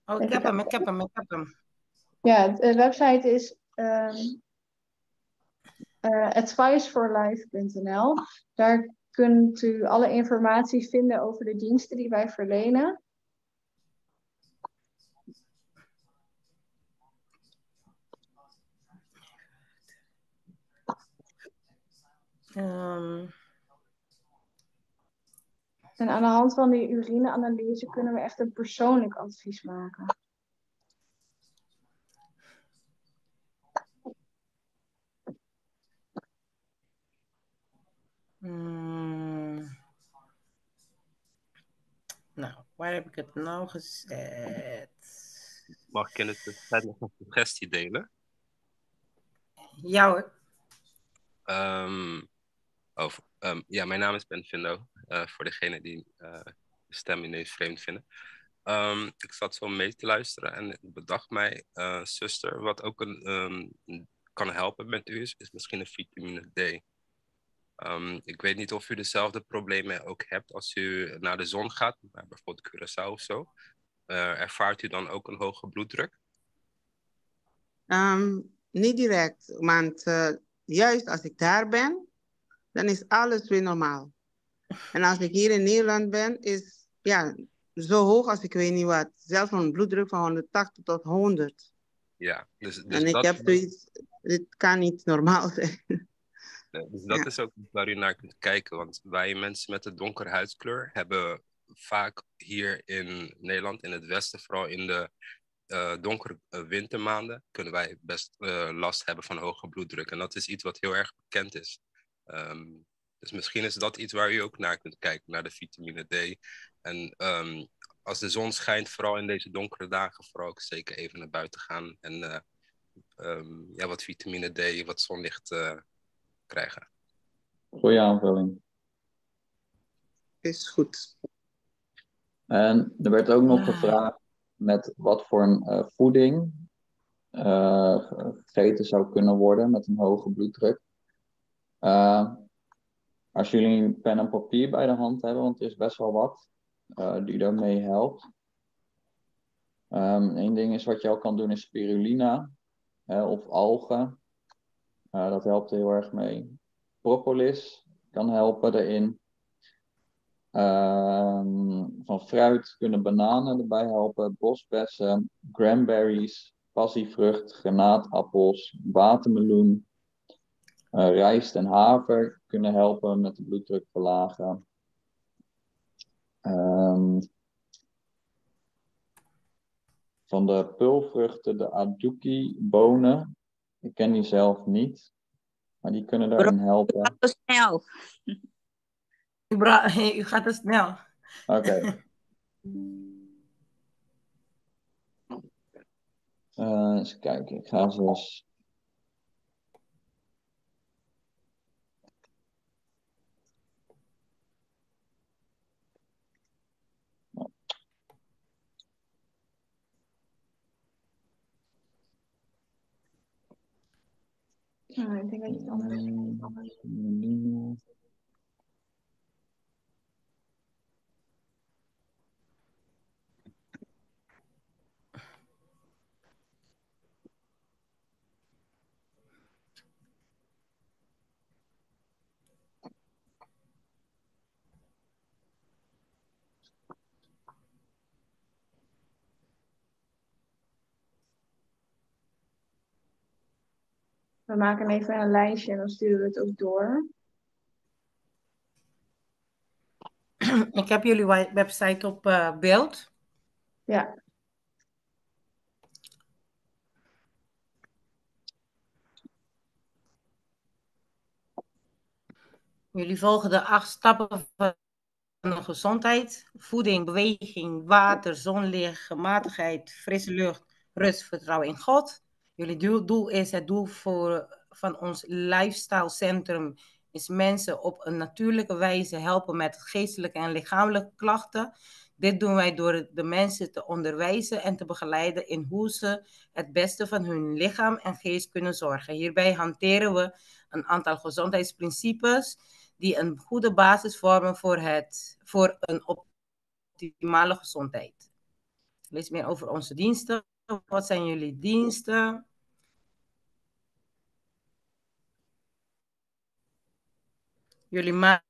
Oh, ik heb hem. Ja, de website is adviceforlife.nl. Daar kunt u alle informatie vinden over de diensten die wij verlenen. En aan de hand van die urineanalyse kunnen we echt een persoonlijk advies maken. Nou, waar heb ik het nou gezet? Mag ik in de tussentijd nog een suggestie delen? Ja hoor. Ja, mijn naam is Ben Vindo. Voor degene die de stem ineens vreemd vinden. Ik zat zo mee te luisteren en ik bedacht mij, zuster, wat ook kan helpen met u is misschien een vitamine D. Ik weet niet of u dezelfde problemen ook hebt als u naar de zon gaat, bijvoorbeeld Curaçao of zo. Ervaart u dan ook een hoge bloeddruk? Niet direct, want juist als ik daar ben, dan is alles weer normaal. En als ik hier in Nederland ben, is zo hoog als ik weet niet wat. Zelfs een bloeddruk van 180 tot 100. Ja, dus en ik heb zoiets, dit kan niet normaal zijn. Dus dat is ook waar u naar kunt kijken. Want wij mensen met een donkere huidskleur hebben vaak hier in Nederland, in het westen, vooral in de donkere wintermaanden, kunnen wij best last hebben van hoge bloeddruk. En dat is iets wat heel erg bekend is. Dus misschien is dat iets waar u ook naar kunt kijken, naar de vitamine D. En als de zon schijnt, vooral in deze donkere dagen, vooral ook zeker even naar buiten gaan. En wat vitamine D, wat zonlicht krijgen. Goeie aanvulling. Is goed. En er werd ook nog gevraagd met wat voor een voeding gegeten zou kunnen worden met een hoge bloeddruk. Als jullie een pen en papier bij de hand hebben, want er is best wel wat die daarmee helpt. Eén ding is wat je ook kan doen is spirulina of algen. Dat helpt heel erg mee. Propolis kan helpen erin. Van fruit kunnen bananen erbij helpen, bosbessen, cranberries, passievrucht, granaatappels, watermeloen, rijst en haver kunnen helpen met de bloeddruk verlagen. Van de pulvruchten de aduki-bonen, ik ken die zelf niet, maar die kunnen daarin helpen. Snel. U gaat te snel. Oké. Eens kijken, ik ga zo eens. Ik denk dat je het anders. We maken even een lijstje en dan sturen we het ook door. Ik heb jullie website op beeld. Ja. Jullie volgen de 8 stappen van de gezondheid. Voeding, beweging, water, zonlicht, gematigdheid, frisse lucht, rust, vertrouwen in God. Jullie doel is het doel van ons lifestyle centrum is mensen op een natuurlijke wijze helpen met geestelijke en lichamelijke klachten. Dit doen wij door de mensen te onderwijzen en te begeleiden in hoe ze het beste van hun lichaam en geest kunnen zorgen. Hierbij hanteren we een aantal gezondheidsprincipes die een goede basis vormen voor een optimale gezondheid. Lees meer over onze diensten. Wat zijn jullie diensten? Jullie maken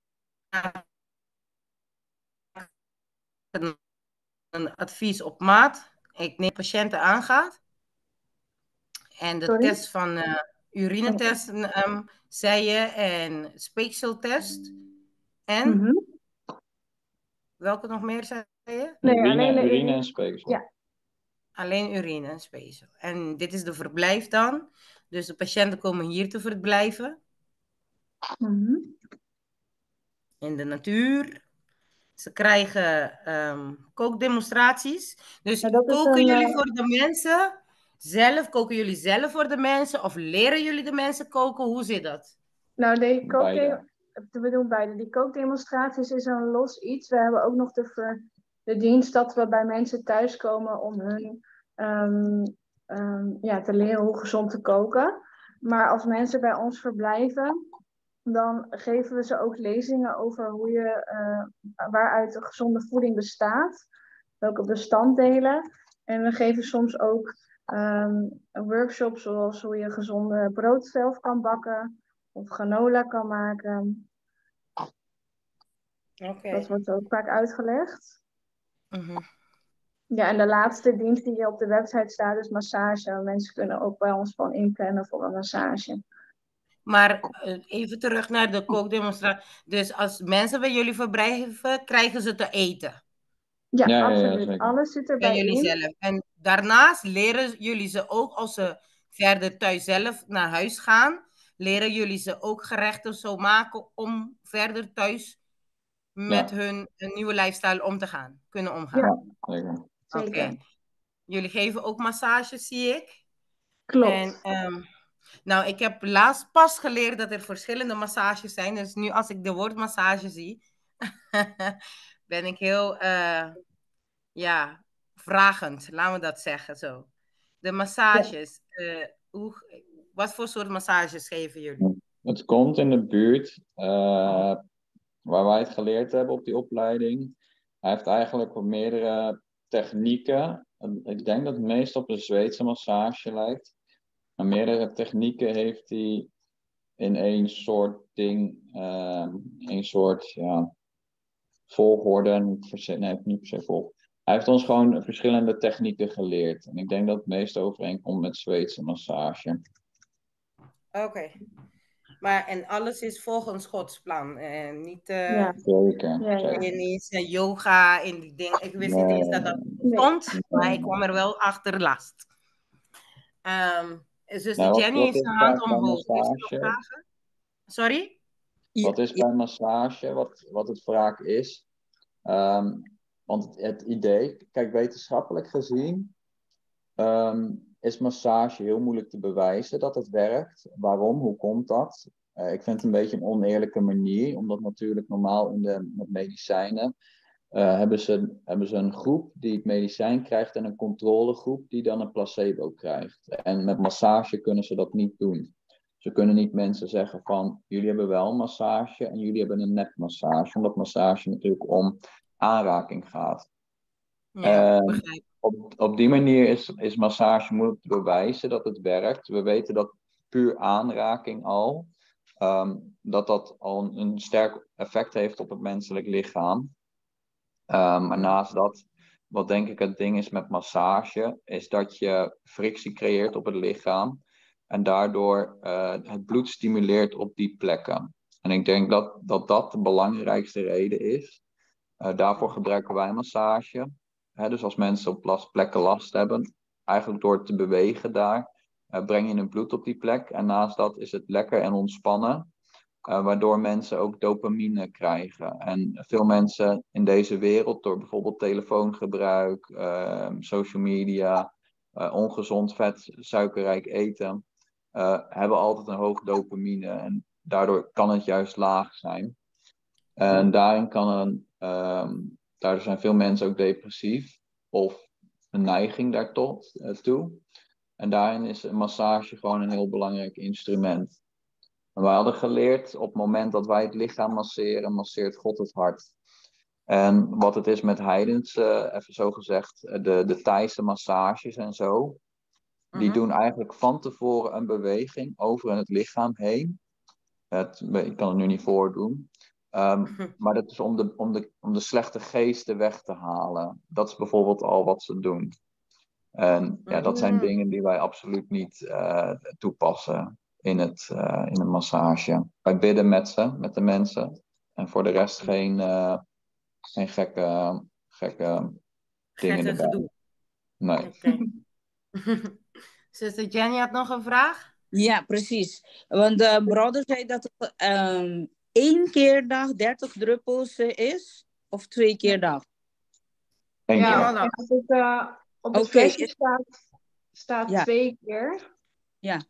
een advies op maat. Ik neem patiënten aangaat. En de test van urinetest, zei je, en speekseltest. En welke nog meer zei je? Nee, urine en speeksel. Ja. Alleen urine en speeksel. En dit is de verblijf dan. Dus de patiënten komen hier te verblijven. In de natuur. Ze krijgen kookdemonstraties. Dus koken jullie voor de mensen zelf? Koken jullie zelf voor de mensen? Of leren jullie de mensen koken? Hoe zit dat? Nou, we doen beide. Die kookdemonstraties is een los iets. We hebben ook nog de dienst dat we bij mensen thuiskomen om hun te leren hoe gezond te koken. Maar als mensen bij ons verblijven, dan geven we ze ook lezingen over waaruit een gezonde voeding bestaat. Welke bestanddelen. En we geven soms ook workshops zoals hoe je gezonde brood zelf kan bakken. Of granola kan maken. Okay. Dat wordt ook vaak uitgelegd. Ja, en de laatste dienst die hier op de website staat is massage. Mensen kunnen ook bij ons gewoon inplannen voor een massage. Maar even terug naar de kookdemonstratie. Dus als mensen bij jullie verblijven, krijgen ze te eten? Ja, absoluut. zeker. Alles zit Bij erbij jullie in. zelf. En daarnaast leren jullie ze ook, als ze verder thuis zelf naar huis gaan, leren jullie ze ook gerechten zo maken om verder thuis met hun nieuwe lifestyle om te gaan, kunnen omgaan? Ja, zeker. Oké. Jullie geven ook massages, zie ik. Klopt. En, nou, ik heb laatst pas geleerd dat er verschillende massages zijn. Dus nu als ik de woord massage zie, ben ik heel, vragend. Laten we dat zeggen zo. De massages, wat voor soort massages geven jullie? Het komt in de buurt waar wij het geleerd hebben op die opleiding. Hij heeft eigenlijk wat meerdere technieken. Ik denk dat het meest op een Zweedse massage lijkt. Maar meerdere technieken heeft hij in één soort ding, een soort volgorde. Nee, niet per se volgorde. Hij heeft ons gewoon verschillende technieken geleerd. En ik denk dat het meest overeenkomt met Zweedse massage. Oké. Maar en alles is volgens Gods plan. En niet Zeker. in yoga, in die dingen. Ik wist niet eens dat dat bestond, maar ik kwam er wel achter last. Dus Jenny heeft zijn hand omhoog. Sorry? Wat is bij massage, wat het vaak is? Want het idee, kijk, wetenschappelijk gezien is massage heel moeilijk te bewijzen dat het werkt. Waarom? Hoe komt dat? Ik vind het een beetje een oneerlijke manier, omdat natuurlijk normaal met medicijnen hebben ze een groep die het medicijn krijgt en een controlegroep die dan een placebo krijgt. En met massage kunnen ze dat niet doen. Ze kunnen niet mensen zeggen van, jullie hebben wel een massage en jullie hebben een nepmassage, omdat massage natuurlijk om aanraking gaat. Ja, op die manier is massage moeilijk te bewijzen dat het werkt. We weten dat puur aanraking al, dat al een sterk effect heeft op het menselijk lichaam. Maar naast dat, wat denk ik het ding is met massage, is dat je frictie creëert op het lichaam en daardoor het bloed stimuleert op die plekken. En ik denk dat de belangrijkste reden is. Daarvoor gebruiken wij massage. Dus als mensen op plekken last hebben, eigenlijk door te bewegen daar, breng je het bloed op die plek. En naast dat is het lekker en ontspannen. Waardoor mensen ook dopamine krijgen. En veel mensen in deze wereld, door bijvoorbeeld telefoongebruik, social media, ongezond vet, suikerrijk eten, hebben altijd een hoog dopamine. En daardoor kan het juist laag zijn. En daardoor zijn veel mensen ook depressief of een neiging daartoe. En daarin is een massage gewoon een heel belangrijk instrument. En wij hadden geleerd, op het moment dat wij het lichaam masseren, masseert God het hart. En wat het is met heidens, even zo gezegd, de Thaise massages en zo, die doen eigenlijk van tevoren een beweging over het lichaam heen. Ik kan het nu niet voordoen. Maar dat is om de slechte geesten weg te halen. Dat is bijvoorbeeld al wat ze doen. En dat zijn dingen die wij absoluut niet toepassen in een massage. Wij bidden met de mensen. En voor de rest geen gekke dingen erbij. Gedoe. Nee. Okay. Zuster Jenny had nog een vraag? Ja, precies. Want de broeder zei dat het 1 keer dag 30 druppels is, of 2 keer dag? Ja, op het flesje staat 2 keer. Ja.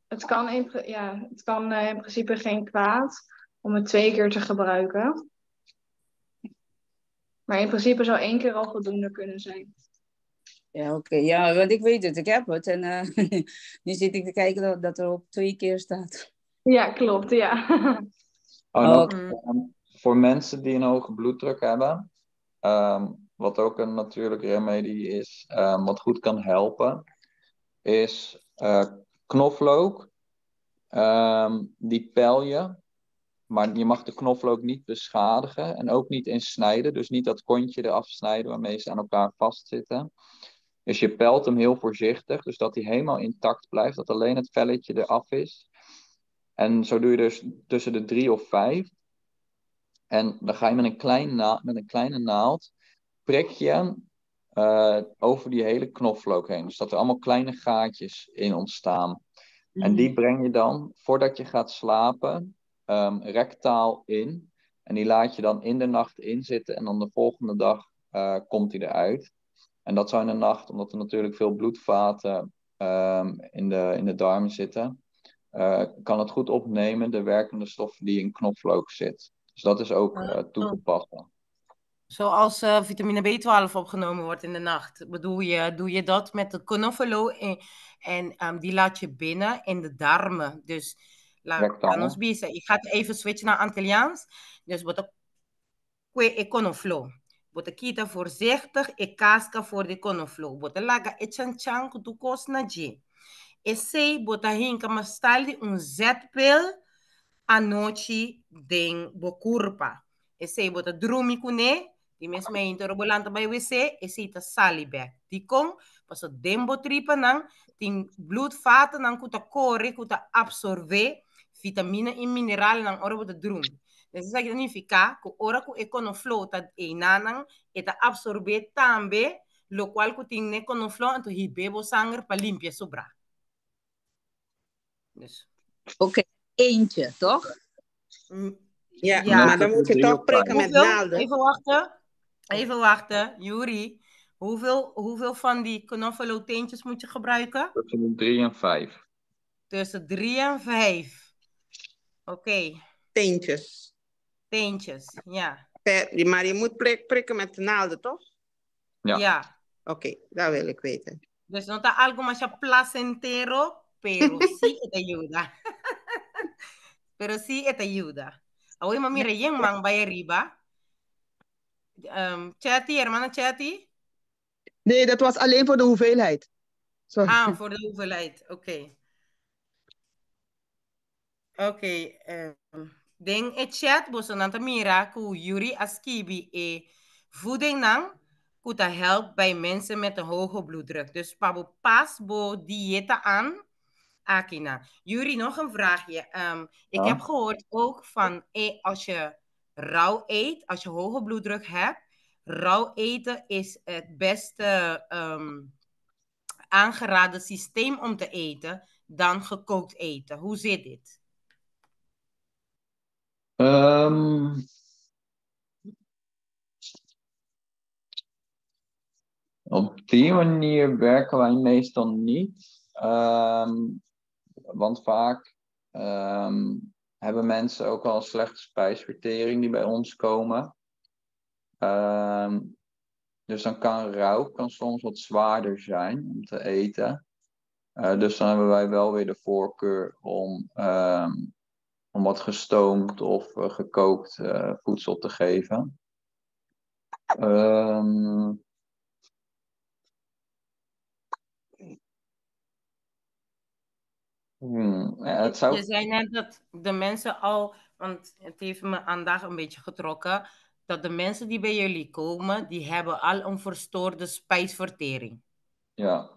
Het kan in principe geen kwaad om het 2 keer te gebruiken. Maar in principe zou 1 keer al voldoende kunnen zijn. Ja, oké. Ja, want ik weet het. Ik heb het. En nu zit ik te kijken dat er op 2 keer staat. Ja, klopt. Ja. Voor mensen die een hoge bloeddruk hebben, wat ook een natuurlijke remedie is, wat goed kan helpen, is knoflook. Die pel je Maar je mag de knoflook niet beschadigen en ook niet insnijden. Dus niet dat kontje eraf snijden waarmee ze aan elkaar vastzitten. Dus je pelt hem heel voorzichtig, dus dat hij helemaal intact blijft. Dat alleen het velletje eraf is. En zo doe je dus tussen de 3 of 5. En dan ga je met een kleine naald prik je over die hele knoflook heen. Dus dat er allemaal kleine gaatjes in ontstaan. En die breng je dan, voordat je gaat slapen, rectaal in. En die laat je dan in de nacht inzitten. En dan de volgende dag komt die eruit. En dat zou in de nacht, omdat er natuurlijk veel bloedvaten in de darmen zitten, kan het goed opnemen, de werkende stoffen die in knoflook zit. Dus dat is ook toe te passen. Zoals vitamine B12 opgenomen wordt in de nacht. Doe je dat met de knoflook en die laat je binnen in de darmen. Dus laat ons bezig. Ik ga even switchen naar Antilliaans. Dus wat ik knoflook. Wat ik kiet voorzichtig, ik kaska voor de knoflook. Wat laga echanchang tu kos na je. Esse bota hinka mastaldi un zetpil anochi den bokurpa. Esse bota drumi kune. Die mensen mij in Torobolanta bij wc, is het een salibek. Die komt, pas het dembo trippen dan, die bloedvaten dan kuta kore, kuta absorbe vitamine en mineralen dan oro de drum. Dus dat significa que ora ku econoflow ta enanang eta absorbe tambe, lo cual ku ting ne econoflow en tu hibebo sanger pa limpia sobra. Dus. Oké, eentje, toch? Ja, maar dan moet je toch prikken met naalden. Even wachten, Juri. Hoeveel van die knoflookteentjes moet je gebruiken? Tussen de 3 en 5. Tussen 3 en 5. Oké. Teentjes, ja. Maar je moet prikken met de naalden, toch? Ja. Oké, dat wil ik weten. Dus no está algo más placentero, pero sí te ayuda. Pero sí te ayuda. Hoy mami rellén man vaya arriba. Chatty, hermana Chatty? Nee, dat was alleen voor de hoeveelheid. Sorry. Voor de hoeveelheid. Oké. Oké. Den e chat bosonanta mira ku Yuri askibi e voeding nang kuta helpt bij mensen met een hoge bloeddruk. Dus pabo pas bo diëta aan. Akina. Juri, nog een vraagje. Ik heb gehoord ook van als je rauw eet, als je hoge bloeddruk hebt, rauw eten is het beste aangeraden systeem om te eten dan gekookt eten. Hoe zit dit? Op die manier werken wij meestal niet. Want vaak hebben mensen ook al een slechte spijsvertering die bij ons komen. Dus dan kan rauw soms wat zwaarder zijn om te eten. Dus dan hebben wij wel weer de voorkeur om wat gestoomd of gekookt voedsel te geven. Je zei net dat de mensen al, want het heeft me aandacht een beetje getrokken, dat de mensen die bij jullie komen, die hebben al een verstoorde spijsvertering. Ja.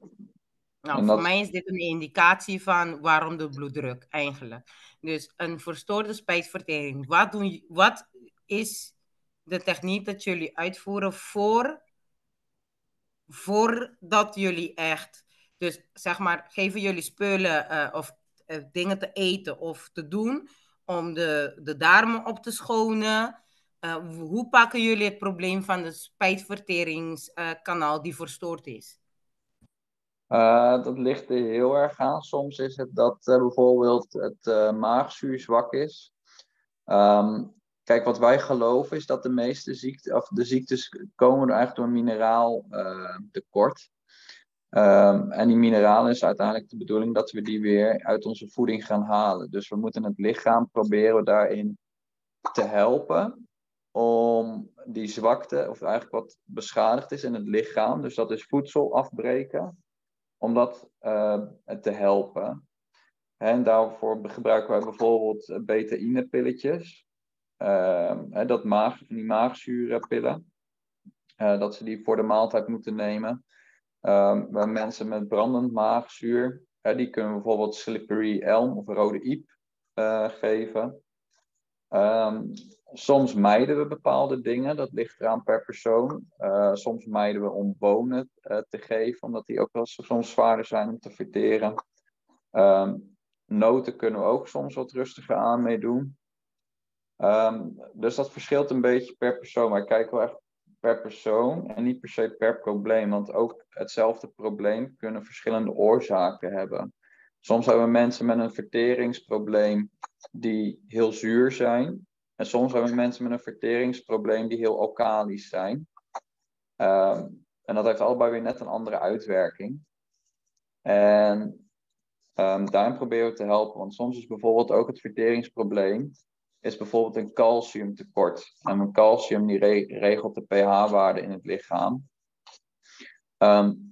Nou, voor mij is dit een indicatie van waarom de bloeddruk eigenlijk. Dus een verstoorde spijsvertering. Wat is de techniek dat jullie uitvoeren voordat jullie echt, dus zeg maar, geven jullie spullen of dingen te eten of te doen om de darmen op te schonen? Hoe pakken jullie het probleem van de spijsverteringskanaal die verstoord is? Dat ligt er heel erg aan. Soms is het dat bijvoorbeeld het maagzuur zwak is. Kijk, wat wij geloven is dat de meeste ziektes komen eigenlijk door mineraal tekort. En die mineralen is uiteindelijk de bedoeling dat we die weer uit onze voeding gaan halen. Dus we moeten het lichaam proberen daarin te helpen om die zwakte, of eigenlijk wat beschadigd is in het lichaam, dus dat is voedsel afbreken, om dat te helpen. En daarvoor gebruiken wij bijvoorbeeld betaïne-pilletjes. Die maagzuurpillen. Dat ze die voor de maaltijd moeten nemen. Bij mensen met brandend maagzuur, die kunnen we bijvoorbeeld slippery elm of rode iep geven. Soms mijden we bepaalde dingen, dat ligt eraan per persoon. Soms mijden we om bonen te geven, omdat die ook wel soms zwaarder zijn om te verteren. Noten kunnen we ook soms wat rustiger aan meedoen. Dus dat verschilt een beetje per persoon, maar ik kijk wel echt per persoon en niet per se per probleem, want ook hetzelfde probleem kunnen verschillende oorzaken hebben. Soms hebben we mensen met een verteringsprobleem die heel zuur zijn. En soms hebben we mensen met een verteringsprobleem die heel alkalisch zijn. En dat heeft allebei weer net een andere uitwerking. En daarin proberen we te helpen. Want soms is bijvoorbeeld ook het verteringsprobleem is bijvoorbeeld een calciumtekort. En een calcium die regelt de pH-waarde in het lichaam.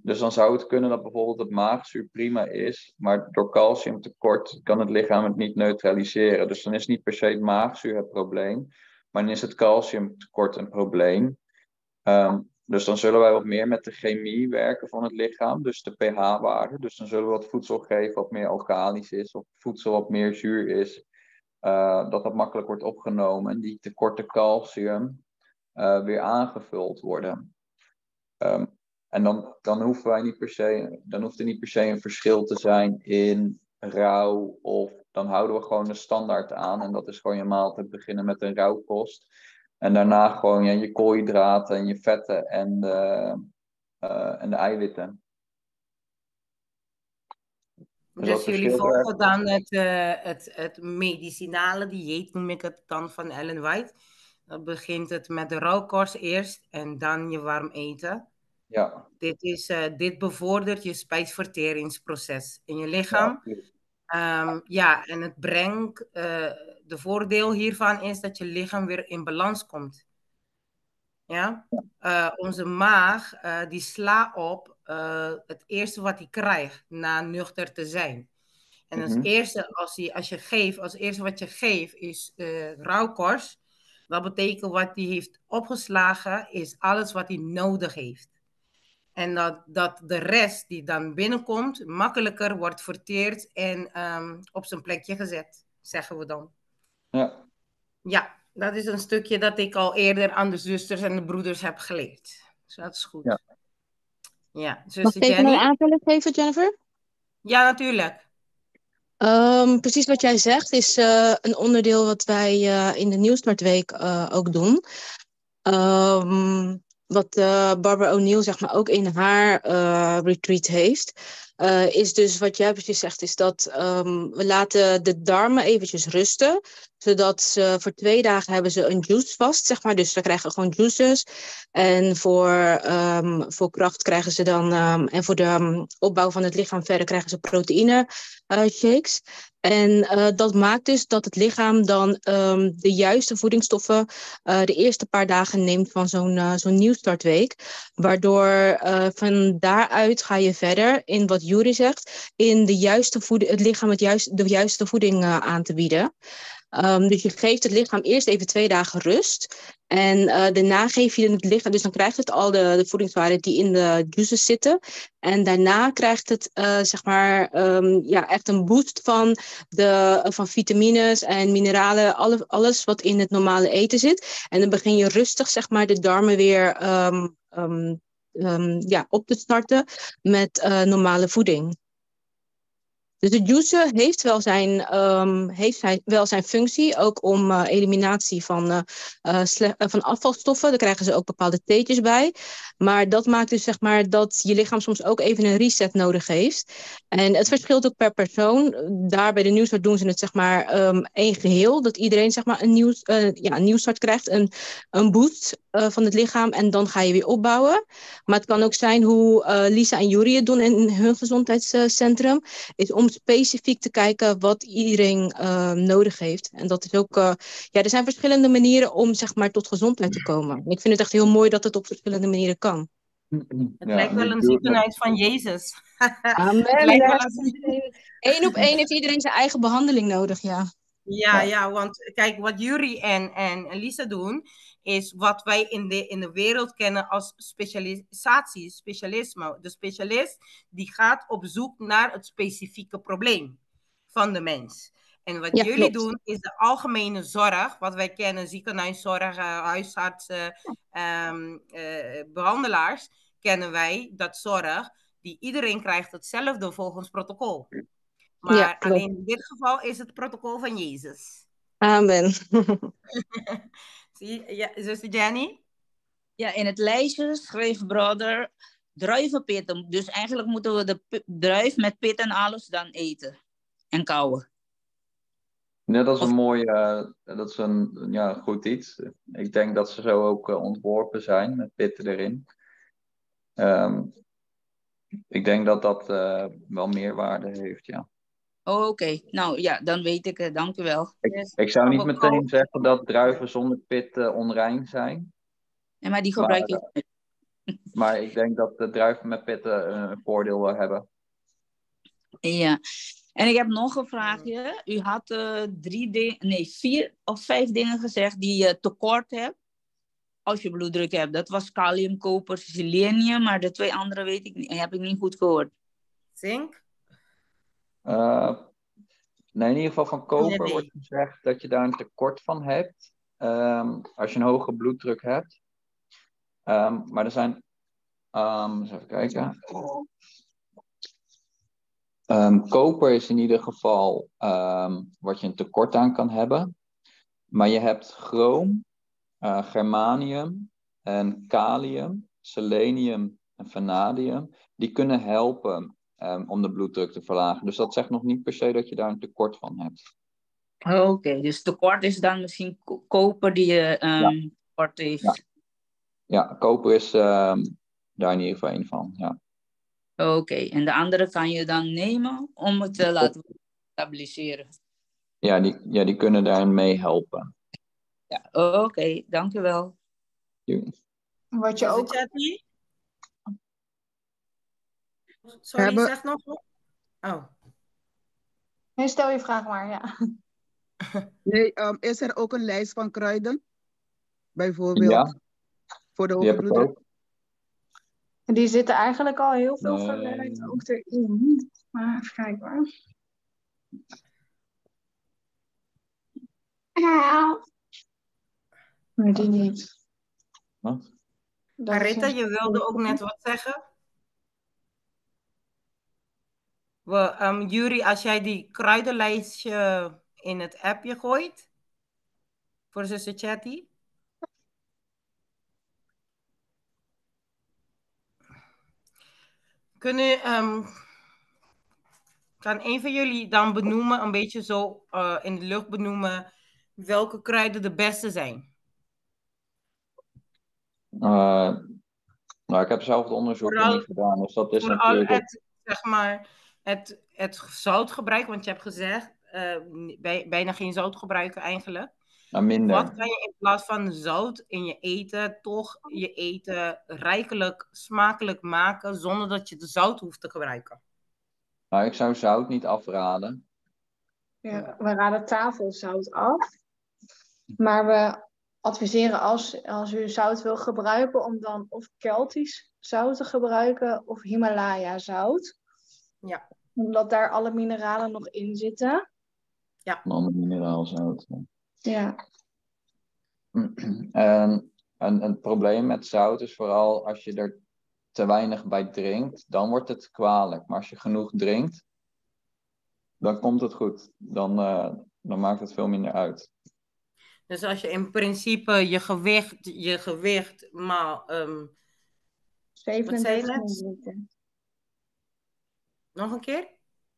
Dus dan zou het kunnen dat bijvoorbeeld het maagzuur prima is, maar door calciumtekort kan het lichaam het niet neutraliseren. Dus dan is niet per se het maagzuur het probleem, maar dan is het calciumtekort een probleem. Dus dan zullen wij wat meer met de chemie werken van het lichaam, dus de pH-waarde. Dus dan zullen we wat voedsel geven wat meer alkalisch is, of voedsel wat meer zuur is, dat makkelijk wordt opgenomen en die tekorten calcium weer aangevuld worden. En dan hoeven wij niet per se, dan hoeft er niet per se een verschil te zijn in rauw, of dan houden we gewoon de standaard aan. En dat is gewoon je maaltijd beginnen met een rauwkost. En daarna gewoon je koolhydraten en je vetten en de eiwitten. Dus jullie volgen dan het medicinale dieet, noem ik het dan, van Ellen White. Dan begint het met de rauwkost eerst en dan je warm eten. Ja. Dit bevordert je spijsverteringsproces in je lichaam. En het brengt, de voordeel hiervan is dat je lichaam weer in balans komt. Ja? Onze maag, die slaat op het eerste wat hij krijgt na nuchter te zijn. En als eerste, als eerste wat je geeft is rauwkost. Dat betekent wat hij heeft opgeslagen is alles wat hij nodig heeft. En dat de rest die dan binnenkomt makkelijker wordt verteerd en op zijn plekje gezet, zeggen we dan. Ja. Ja, dat is een stukje dat ik al eerder aan de zusters en de broeders heb geleerd. Dus dat is goed. Ja, Mag ik even een aanvulling geven, Jennifer? Ja, natuurlijk. Precies wat jij zegt is een onderdeel wat wij in de Nieuwstartweek ook doen. Wat Barbara O'Neill zeg maar ook in haar retreat heeft, is dus wat jij precies zegt, is dat we laten de darmen eventjes rusten, zodat ze voor 2 dagen hebben ze een juice vast, zeg maar. Dus ze krijgen gewoon juices. En voor kracht krijgen ze dan, en voor de opbouw van het lichaam verder krijgen ze proteïne shakes. En dat maakt dus dat het lichaam dan de juiste voedingsstoffen de eerste paar dagen neemt van zo'n nieuwstartweek. Waardoor van daaruit ga je verder in wat Juri zegt, in de juiste het lichaam de juiste voeding aan te bieden. Dus je geeft het lichaam eerst even 2 dagen rust. En daarna geef je het lichaam, dus dan krijgt het al de voedingswaarden die in de juices zitten. En daarna krijgt het zeg maar echt een boost van vitamines en mineralen, alles wat in het normale eten zit. En dan begin je rustig zeg maar de darmen weer op te starten met normale voeding. Dus de juice heeft wel zijn functie, ook om eliminatie van afvalstoffen. Daar krijgen ze ook bepaalde theetjes bij. Maar dat maakt dus zeg maar dat je lichaam soms ook even een reset nodig heeft. En het verschilt ook per persoon. Daar bij de nieuwstart doen ze het zeg maar één geheel. Dat iedereen zeg maar een nieuwstart krijgt, een boost van het lichaam. En dan ga je weer opbouwen. Maar het kan ook zijn hoe Lisa en Juri het doen in hun gezondheidscentrum. Is om specifiek te kijken wat iedereen nodig heeft. En dat is ook, er zijn verschillende manieren om zeg maar tot gezondheid te komen. En ik vind het echt heel mooi dat het op verschillende manieren kan. Het lijkt wel een ziekenhuis van Jezus. Amen. Het lijkt wel een... Eén op één heeft iedereen zijn eigen behandeling nodig, ja. Ja, want kijk, wat Yuri en Lisa doen, is wat wij in de wereld kennen als specialisme. De specialist die gaat op zoek naar het specifieke probleem van de mens. En wat jullie doen, is de algemene zorg, wat wij kennen, ziekenhuiszorg, huisartsen, behandelaars, kennen wij dat zorg, die iedereen krijgt hetzelfde volgens protocol. Maar alleen in dit geval is het protocol van Jezus. Amen. Zie je, zuster Jenny? Ja, in het lijstje schreef broeder druivenpitten. Dus eigenlijk moeten we de druif met pit en alles dan eten. En kauwen. Ja, dat is een mooi, dat is een goed iets. Ik denk dat ze zo ook ontworpen zijn, met pitten erin. Ik denk dat dat wel meerwaarde heeft, ja. Oh, oké. Nou ja, dan weet ik het. Dank u wel. Ik zou niet meteen zeggen dat druiven zonder pit onrein zijn. Ja, maar die gebruik ik. Maar ik denk dat de druiven met pitten een voordeel hebben. Ja. En ik heb nog een vraagje. U had 4 of 5 dingen gezegd die je tekort hebt als je bloeddruk hebt. Dat was kalium, koper, selenium, maar de 2 andere weet ik niet. Heb ik niet goed gehoord. Zink? Nee, in ieder geval van koper wordt gezegd dat je daar een tekort van hebt. Als je een hoge bloeddruk hebt. Maar er zijn... eens even kijken. Koper is in ieder geval wat je een tekort aan kan hebben. Maar je hebt chroom, germanium en kalium, selenium en vanadium. Die kunnen helpen om de bloeddruk te verlagen. Dus dat zegt nog niet per se dat je daar een tekort van hebt. Oké, dus tekort is dan misschien koper die je tekort heeft. Ja, koper is daar in ieder geval een van, ja. Oké, en de andere kan je dan nemen om het te laten stabiliseren? Ja, die kunnen daarin mee helpen. Ja, oké, dank u wel. Wat je ook... Sorry, zeg nog wat? Oh. Nee, stel je vraag maar, ja. Nee, is er ook een lijst van kruiden? Bijvoorbeeld voor de hoge bloeddruk? Die zitten eigenlijk al heel veel verwerkt ook erin. Maar even kijken hoor. Maar die niet. Wat? Marita, je wilde ook net wat zeggen? Yuri, als jij die kruidenlijstje in het appje gooit, voor zuster Chatty. Kan een van jullie dan benoemen, een beetje zo in de lucht benoemen, welke kruiden de beste zijn? Nou, ik heb zelf het onderzoek niet gedaan, dus dat is natuurlijk... Het, zeg maar, het zoutgebruik, want je hebt gezegd, bijna geen zout gebruiken eigenlijk. Nou, minder. Wat kan je in plaats van zout in je eten, toch je eten rijkelijk smakelijk maken, zonder dat je de zout hoeft te gebruiken? Nou, ik zou zout niet afraden. Ja, we raden tafelzout af. Maar we adviseren als u zout wil gebruiken, om dan of Keltisch zout te gebruiken of Himalaya zout. Ja. Omdat daar alle mineralen nog in zitten. Ja. Een ander mineraalzout. Ja. En het probleem met zout is vooral als je er te weinig bij drinkt, dan wordt het kwalijk. Maar als je genoeg drinkt, dan komt het goed. Dan maakt het veel minder uit. Dus als je in principe je gewicht maal... 37 milliliter. Nog een keer?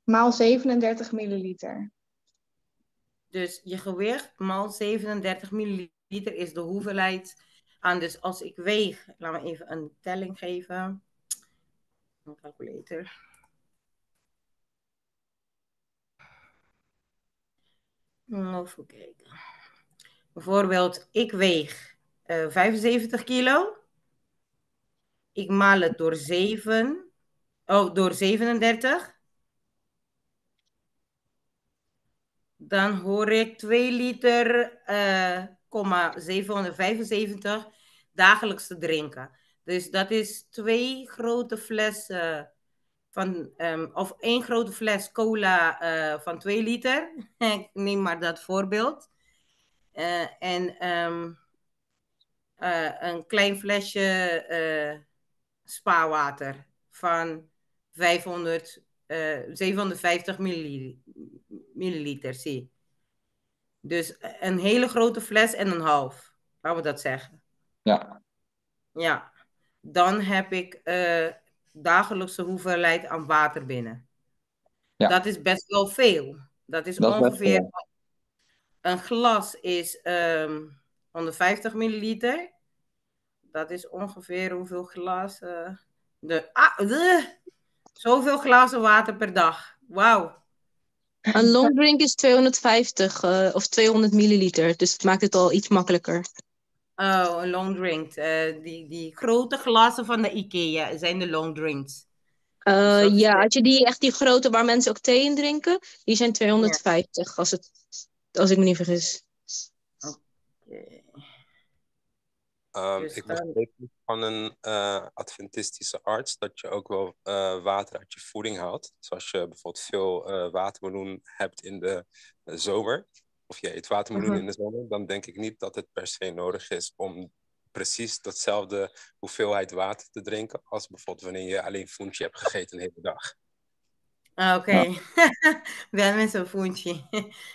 Maal 37 milliliter. Dus je gewicht maal 37 milliliter is de hoeveelheid aan. Dus als ik weeg, laat me even een telling geven. Een calculator. Even kijken. Bijvoorbeeld, ik weeg 75 kilo. Ik maal het door 37. Dan hoor ik 2 liter, 775 dagelijks te drinken. Dus dat is 2 grote flessen of 1 grote fles cola van 2 liter. Ik neem maar dat voorbeeld. En een klein flesje spaarwater van 750 milliliter, zie. Dus een hele grote fles en een half. Laten we dat zeggen. Ja. Ja. Dan heb ik dagelijkse hoeveelheid aan water binnen. Ja. Dat is best wel veel. Dat is ongeveer... Een glas is 150 milliliter. Dat is ongeveer hoeveel glazen... Zoveel glazen water per dag. Wauw. Een long drink is 250 of 200 milliliter. Dus het maakt het al iets makkelijker. Oh, een long drink. Die grote glazen van de IKEA zijn de long drinks. Ja, als je die grote waar mensen ook thee in drinken, die zijn 250 als ik me niet vergis. Okay. Ik begreep van een adventistische arts dat je ook wel water uit je voeding haalt. Dus als je bijvoorbeeld veel watermeloen hebt in de zomer, of je eet watermeloen in de zomer, dan denk ik niet dat het per se nodig is om precies datzelfde hoeveelheid water te drinken als bijvoorbeeld wanneer je alleen foontje hebt gegeten een hele dag. Oké. Ben met zo'n foontje.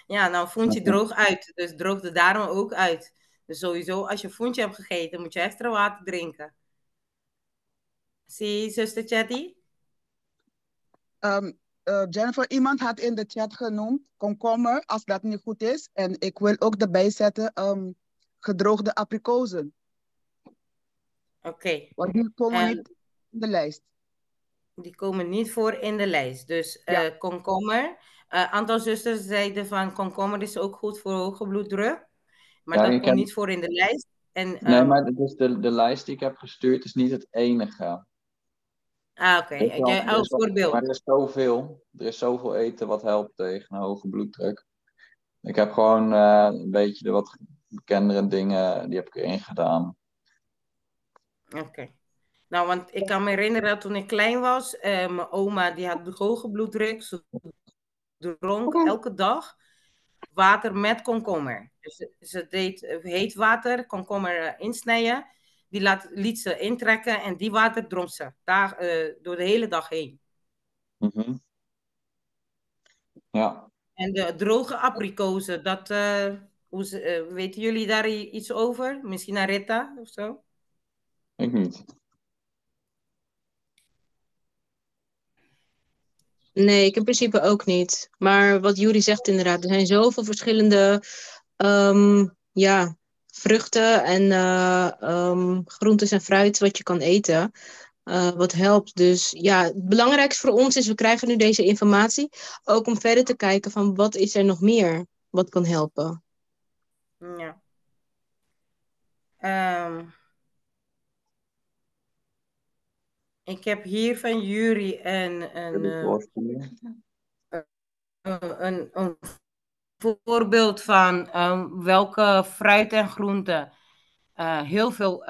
Ja, nou, foontje droogt uit, dus droogt de darmen ook uit. Dus sowieso, als je foontje hebt gegeten, moet je extra water drinken. Zie, zuster Chatty? Jennifer, iemand had in de chat genoemd komkommer, als dat niet goed is. En ik wil ook erbij zetten gedroogde abrikozen. Oké. Want die komen niet in de lijst. Die komen niet voor in de lijst. Dus komkommer. Aantal zusters zeiden van komkommer is ook goed voor hoge bloeddruk. Maar dat komt niet voor in de lijst. En, nee, maar dus de lijst die ik heb gestuurd is niet het enige. Oké. Als voorbeeld. Maar er is zoveel eten wat helpt tegen een hoge bloeddruk. Ik heb gewoon een beetje de wat bekendere dingen, die heb ik erin gedaan. Oké. Nou, want ik kan me herinneren dat toen ik klein was, mijn oma die had hoge bloeddruk. Ze dronk elke dag water met komkommer. Dus ze deed heet water, komkommer insnijden. Die liet ze intrekken en die water dronk ze door de hele dag heen. Ja. En de droge abrikozen, weten jullie daar iets over? Misschien aan Rita of zo? Ik niet. Nee, ik in principe ook niet. Maar wat Juri zegt inderdaad, er zijn zoveel verschillende vruchten en groentes en fruit wat je kan eten. Wat helpt. Dus ja, het belangrijkste voor ons is, we krijgen nu deze informatie. Ook om verder te kijken van wat is er nog meer wat kan helpen. Ja. Ik heb hier van Juri een voorbeeld van welke fruit en groenten heel veel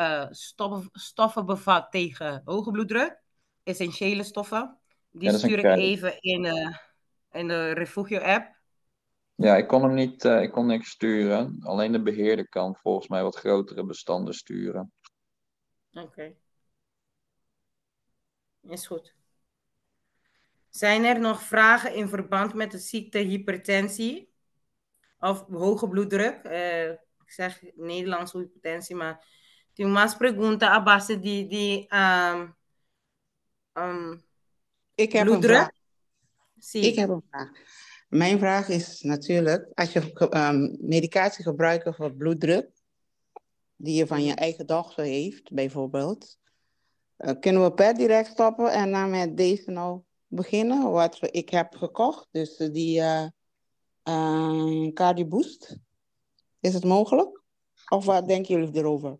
stoffen bevat tegen hoge bloeddruk. Essentiële stoffen. Die stuur ik even in de Refugio app. Ja, ik kon hem niet, ik kon niks sturen. Alleen de beheerder kan volgens mij wat grotere bestanden sturen. Oké. Is goed. Zijn er nog vragen in verband met de ziekte hypertensie? Of hoge bloeddruk? Ik zeg Nederlands hypertensie, maar tem umas perguntas a base de ik heb bloeddruk. Een vraag. Ik heb een vraag. Mijn vraag is natuurlijk, als je medicatie gebruikt voor bloeddruk, die je van je eigen dochter heeft, bijvoorbeeld, kunnen we per direct stoppen en dan met deze nou beginnen, wat ik heb gekocht, dus die Cardi-Boost. Is het mogelijk? Of wat denken jullie erover?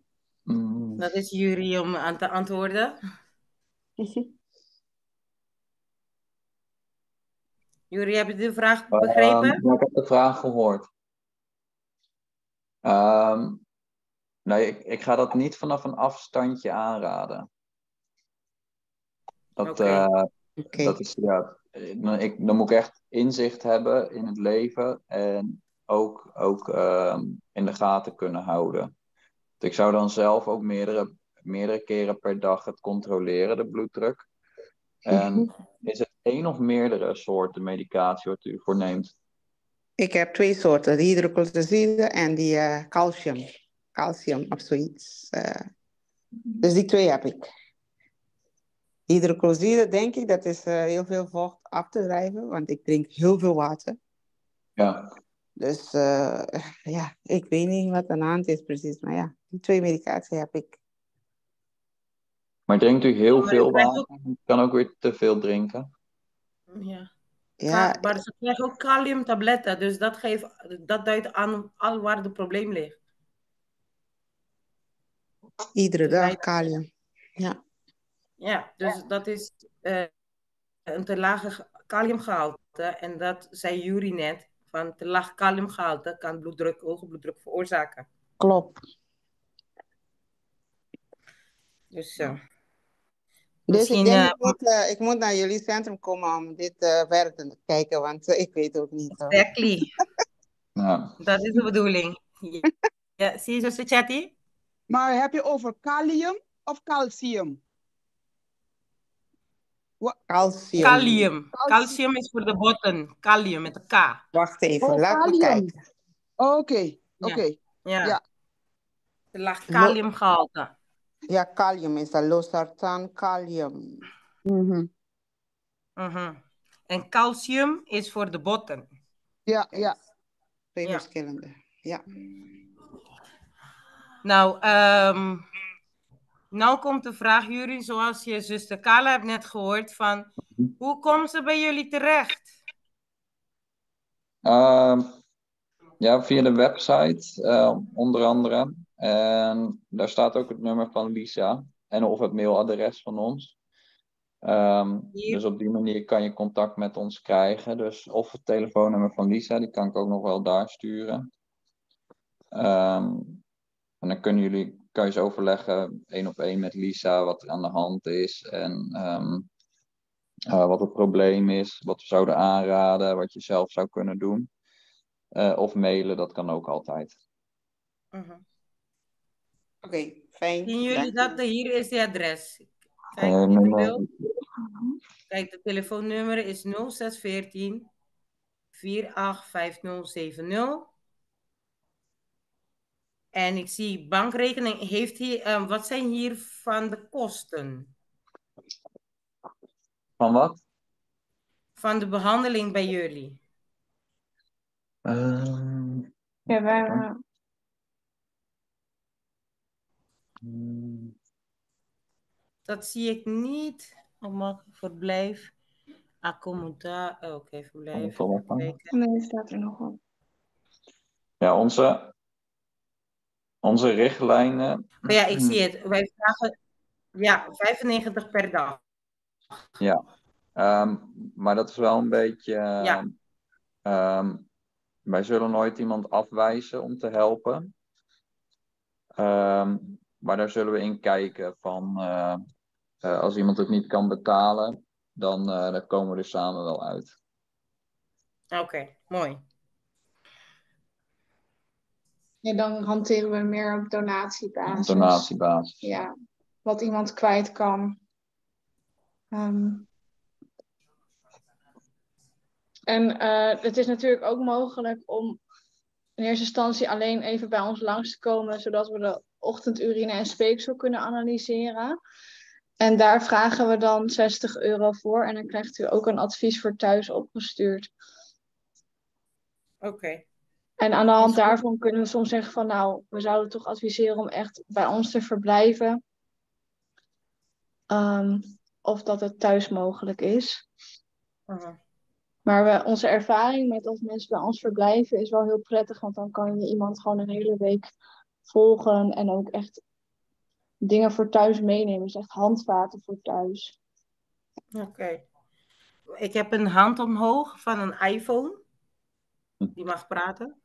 Dat is Juri om aan te antwoorden. Juri, heb je de vraag begrepen? Ja, ik heb de vraag gehoord. Nee, ik ga dat niet vanaf een afstandje aanraden. Dat is, ja, dan moet ik echt inzicht hebben in het leven en ook in de gaten kunnen houden. Dus ik zou dan zelf ook meerdere keren per dag het controleren, de bloeddruk. En is het één of meerdere soorten medicatie wat u voorneemt? Ik heb 2 soorten, de hydrochloride en die calcium. Calcium of zoiets. Dus die 2 heb ik. Hydrochloride denk ik, dat is heel veel vocht af te drijven, want ik drink heel veel water. Ja. Dus ja, ik weet niet wat aan de hand is precies, maar ja, die 2 medicatie heb ik. Maar drinkt u heel veel water? U kan ook weer te veel drinken. Ja. Ja. Maar ze krijgen ook kaliumtabletten, dus dat duidt aan al waar het probleem ligt. Iedere dag kalium. Ja. Ja, dus dat is een te lage kaliumgehalte. En dat zei Juri net, van te laag kaliumgehalte kan hoge bloeddruk veroorzaken. Klopt. Dus ik denk ik moet naar jullie centrum komen om dit verder te kijken, want ik weet ook niet. Exactly. Ja. Dat is de bedoeling. Ja, zie je zuster Chatty? Maar heb je over kalium of calcium? Calcium. Kalium. Calcium is voor de botten. Kalium met een K. Wacht even, laat me kijken. Oké. Ja. Te laag kaliumgehalte. Ja, kalium is dat losartan kalium. En calcium is voor de botten. Ja. 2 verschillende. Ja. Nou komt de vraag, Juri, zoals je zuster Carla hebt net gehoord, van hoe komt ze bij jullie terecht? Ja, via de website onder andere. En daar staat ook het nummer van Lisa en of het mailadres van ons. Dus op die manier kan je contact met ons krijgen. Dus of het telefoonnummer van Lisa, die kan ik ook nog wel daar sturen. En dan kan je eens overleggen 1 op 1 met Lisa wat er aan de hand is en wat het probleem is, wat we zouden aanraden, wat je zelf zou kunnen doen. Of mailen, dat kan ook altijd. Oké, fijn. Zien jullie dat? Hier is het adres. Kijk, de telefoonnummer is 0614 485070. En ik zie bankrekening. Wat zijn hier van de kosten? Van wat? Van de behandeling bij jullie. Ja, wij... Dat zie ik niet. Verblijf. Accommodatie. Oké, verblijf. Nee, staat er nog op. Ja, onze richtlijnen. Ja, ik zie het. Wij vragen 95 per dag. Ja, maar dat is wel een beetje. Wij zullen nooit iemand afwijzen om te helpen. Maar daar zullen we in kijken van als iemand het niet kan betalen, dan komen we er samen wel uit. Oké, mooi. Ja, dan hanteren we meer op donatiebasis. Donatiebasis. Ja, wat iemand kwijt kan. En het is natuurlijk ook mogelijk om in eerste instantie alleen even bij ons langs te komen, zodat we de ochtendurine en speeksel kunnen analyseren. En daar vragen we dan €60 voor en dan krijgt u ook een advies voor thuis opgestuurd. Oké. En aan de hand daarvan kunnen we soms zeggen van nou, we zouden toch adviseren om echt bij ons te verblijven. Of dat het thuis mogelijk is. Maar onze ervaring met als mensen bij ons verblijven is wel heel prettig. Want dan kan je iemand gewoon een hele week volgen. En ook echt dingen voor thuis meenemen. Dus echt handvaten voor thuis. Oké. Ik heb een hand omhoog van een iPhone. Die mag praten.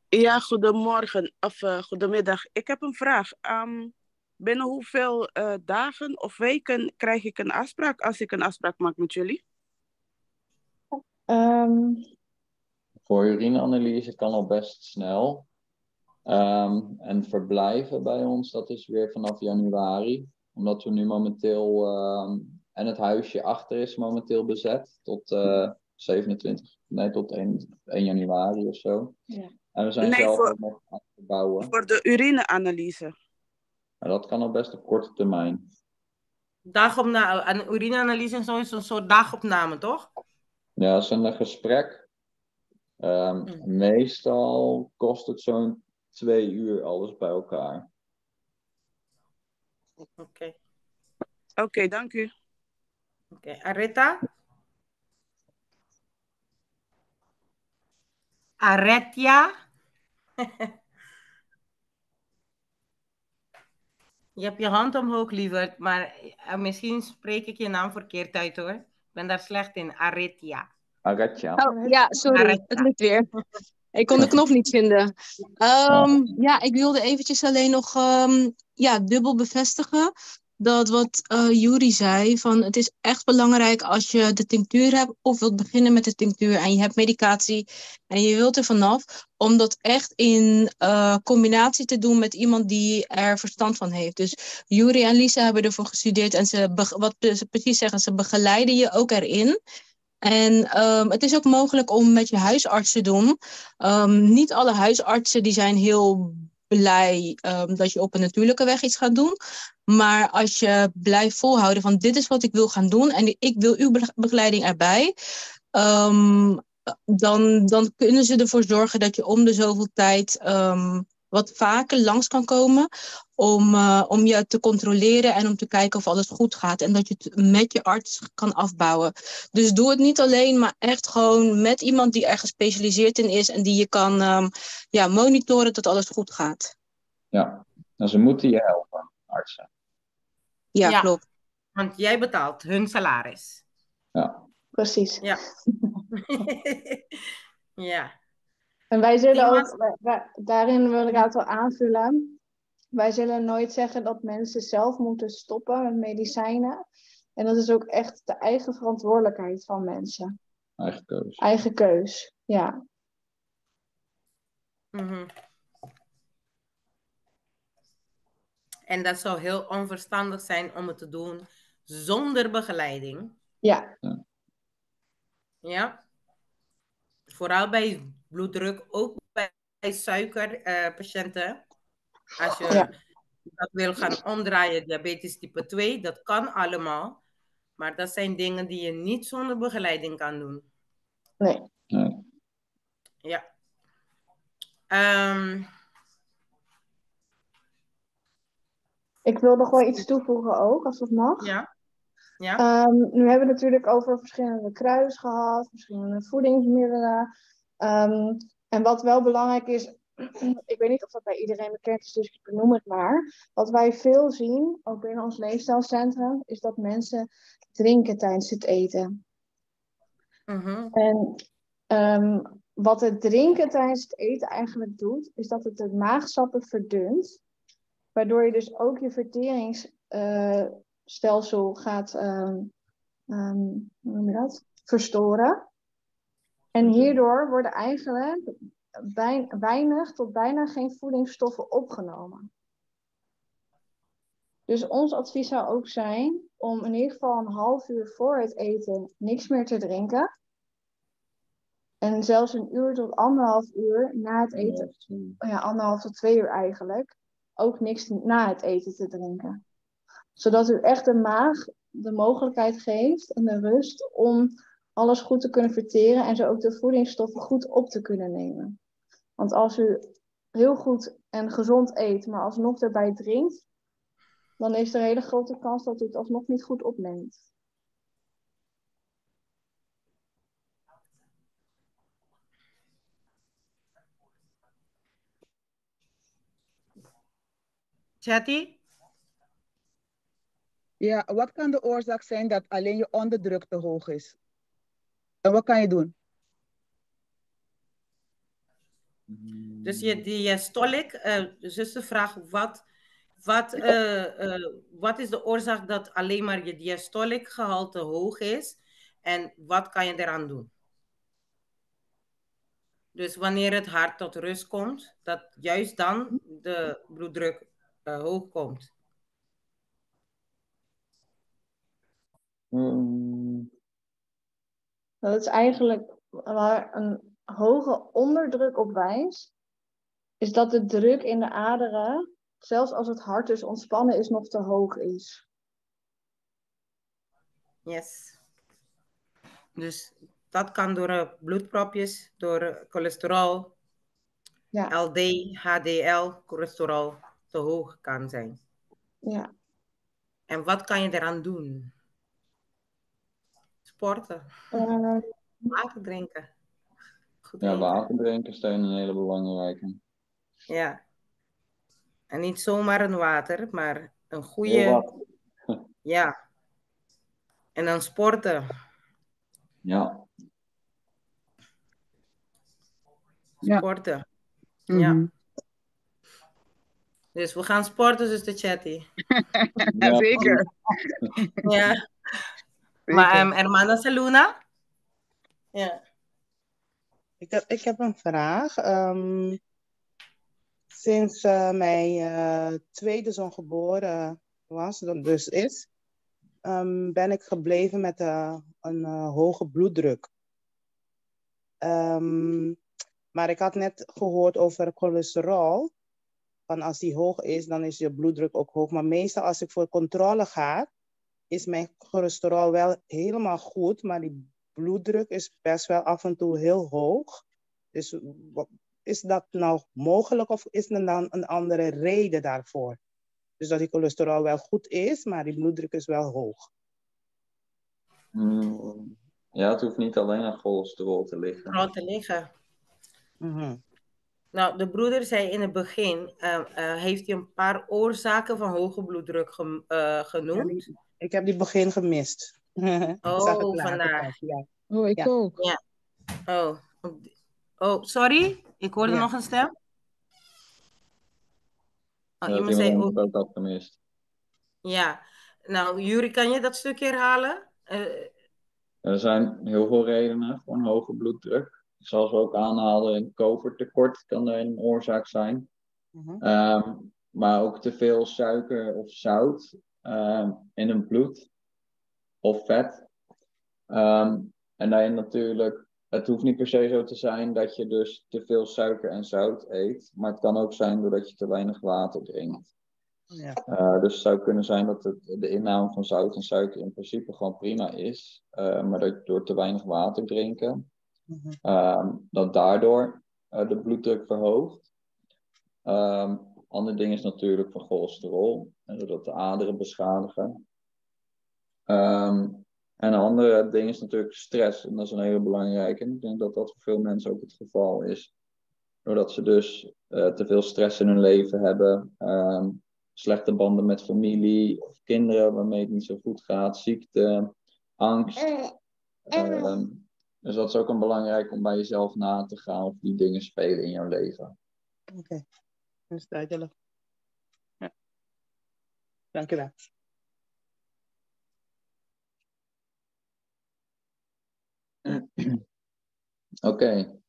Ja, goedemorgen of goedemiddag. Ik heb een vraag. Binnen hoeveel dagen of weken krijg ik een afspraak als ik een afspraak maak met jullie? Voor urineanalyse kan al best snel. En verblijven bij ons, dat is weer vanaf januari. Omdat we nu momenteel, en het huisje achter is momenteel bezet tot 1 januari of zo. Ja. En we zijn Nee, zelf ook nog aan het bouwen. Voor de urineanalyse. Maar dat kan op best op korte termijn. Dagopname, een urineanalyse en zo is een soort dagopname, toch? Ja, dat is een gesprek. Meestal kost het zo'n 2 uur alles bij elkaar. Oké. Oké, dank u. Oké, Areta? Aretia? Je hebt je hand omhoog, lieverd, maar misschien spreek ik je naam verkeerd uit, hoor. Ik ben daar slecht in. Aretia. Aretja. Oh, ja, sorry. Aretja. Het lukt weer. Ik kon de knop niet vinden. Ja, ik wilde eventjes alleen nog dubbel bevestigen dat wat Yuri zei, van het is echt belangrijk als je de tinctuur hebt of wilt beginnen met de tinctuur en je hebt medicatie en je wilt er vanaf, om dat echt in combinatie te doen met iemand die er verstand van heeft. Dus Yuri en Lisa hebben ervoor gestudeerd en wat ze precies zeggen, ze begeleiden je ook erin. En het is ook mogelijk om met je huisarts te doen. Niet alle huisartsen die zijn heel blij dat je op een natuurlijke weg iets gaat doen. Maar als je blijft volhouden van dit is wat ik wil gaan doen en ik wil uw begeleiding erbij. Dan kunnen ze ervoor zorgen dat je om de zoveel tijd wat vaker langs kan komen. Om je te controleren en om te kijken of alles goed gaat. En dat je het met je arts kan afbouwen. Dus doe het niet alleen, maar echt gewoon met iemand die er gespecialiseerd in is. En die je kan monitoren dat alles goed gaat. Ja, en ze moeten je helpen, artsen. Ja, klopt. Want jij betaalt hun salaris. Ja. Precies. Ja. Ja. En wij zullen ook, daarin wil ik het wel aanvullen. Wij zullen nooit zeggen dat mensen zelf moeten stoppen met medicijnen. En dat is ook echt de eigen verantwoordelijkheid van mensen. Eigen keus. Eigen keus, ja. Mm-hmm. En dat zou heel onverstandig zijn om het te doen zonder begeleiding. Ja. Ja. Vooral bij bloeddruk, ook bij suikerpatiënten. Als je dat wil gaan omdraaien, diabetes type 2, dat kan allemaal. Maar dat zijn dingen die je niet zonder begeleiding kan doen. Nee. Ja. Ik wil nog wel iets toevoegen ook, als dat mag. Ja. Ja. Nu hebben we het natuurlijk over verschillende kruiden gehad, verschillende voedingsmiddelen. En wat wel belangrijk is, ik weet niet of dat bij iedereen bekend is, dus ik benoem het maar. Wat wij veel zien, ook binnen ons leefstijlcentrum, is dat mensen drinken tijdens het eten. Mm-hmm. En wat het drinken tijdens het eten eigenlijk doet, is dat het de maagsappen verdunt. Waardoor je dus ook je verteringsstelsel gaat hoe noem je dat? Verstoren. En hierdoor worden eigenlijk weinig tot bijna geen voedingsstoffen opgenomen. Dus ons advies zou ook zijn om in ieder geval een half uur voor het eten niks meer te drinken. En zelfs 1 uur tot 1,5 uur na het eten, 1,5 tot 2 uur eigenlijk, ook niks na het eten te drinken. Zodat u echt de maag de mogelijkheid geeft en de rust om alles goed te kunnen verteren en zo ook de voedingsstoffen goed op te kunnen nemen. Want als u heel goed en gezond eet, maar alsnog erbij drinkt, dan is er een hele grote kans dat u het alsnog niet goed opneemt. Chatty? Ja, wat kan de oorzaak zijn dat alleen je onderdruk te hoog is? En wat kan je doen? Dus je diastolic, dus de vraag, wat is de oorzaak dat alleen maar je diastolic gehalte hoog is en wat kan je eraan doen? Dus wanneer het hart tot rust komt, dat juist dan de bloeddruk hoog komt. Dat is eigenlijk waar een hoge onderdruk op wijst, is dat de druk in de aderen, zelfs als het hart dus ontspannen is, nog te hoog is. Yes. Dus dat kan door bloedpropjes, door cholesterol, ja. LD, HDL, cholesterol te hoog kan zijn. Ja. En wat kan je eraan doen? Sporten. Water drinken. Goed eten. Water drinken is een hele belangrijke. Ja. En niet zomaar een water, maar een goede... Ja. En dan sporten. Ja. Sporten. Ja. Ja. Dus we gaan sporten, zuster Chatty. Ja, zeker. Ja. Zeker. Maar hermana Saluna? Ja. Ik heb een vraag. Sinds mijn tweede zoon geboren was, dus is, ben ik gebleven met een hoge bloeddruk. Maar ik had net gehoord over cholesterol. Van als die hoog is, dan is je bloeddruk ook hoog. Maar meestal als ik voor controle ga, is mijn cholesterol wel helemaal goed. Maar die bloeddruk is best wel af en toe heel hoog. Dus is dat nou mogelijk of is er dan een andere reden daarvoor? Dus dat die cholesterol wel goed is, maar die bloeddruk is wel hoog. Ja, het hoeft niet alleen aan cholesterol te liggen. Nou, de broeder zei in het begin, heeft hij een paar oorzaken van hoge bloeddruk genoemd? Ja, ik heb die begin gemist. Oh, vandaar. Ja. Oh, ik ook. Ja. Oh, sorry? Ik hoorde nog een stem. Oh, iemand zei ook dat gemist. Ja. Nou, Juri, kan je dat stukje herhalen? Er zijn heel veel redenen voor een hoge bloeddruk. Zoals we ook aanhaalden, een kopertekort kan er een oorzaak zijn. Maar ook te veel suiker of zout in het bloed of vet. En dan natuurlijk, het hoeft niet per se zo te zijn dat je dus te veel suiker en zout eet. Maar het kan ook zijn doordat je te weinig water drinkt. Ja. Dus het zou kunnen zijn dat de inname van zout en suiker in principe gewoon prima is. Maar dat je door te weinig water drinken, dat daardoor de bloeddruk verhoogt. Ander ding is natuurlijk van cholesterol, zodat de aderen beschadigen. En een andere ding is natuurlijk stress, en dat is een hele belangrijke. En ik denk dat dat voor veel mensen ook het geval is. Doordat ze dus te veel stress in hun leven hebben, slechte banden met familie of kinderen waarmee het niet zo goed gaat, ziekte, angst. Dus dat is ook een belangrijk om bij jezelf na te gaan of die dingen spelen in jouw leven. Oké, dat is duidelijk. Ja. Dank u wel. Oké.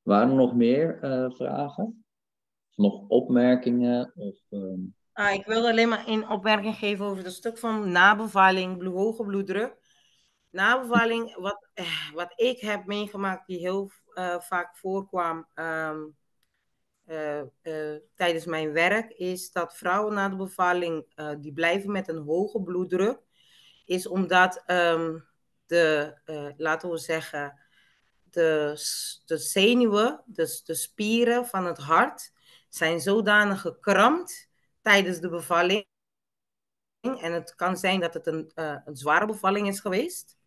Waren er nog meer vragen? Of nog opmerkingen? Of, ik wilde alleen maar één opmerking geven over het stuk van nabevalling, hoge bloeddruk. Nabevalling, wat ik heb meegemaakt, die heel vaak voorkwam tijdens mijn werk, is dat vrouwen na de bevalling die blijven met een hoge bloeddruk, is omdat laten we zeggen, de zenuwen, dus de spieren van het hart, zijn zodanig gekrampt tijdens de bevalling. En het kan zijn dat het een zware bevalling is geweest.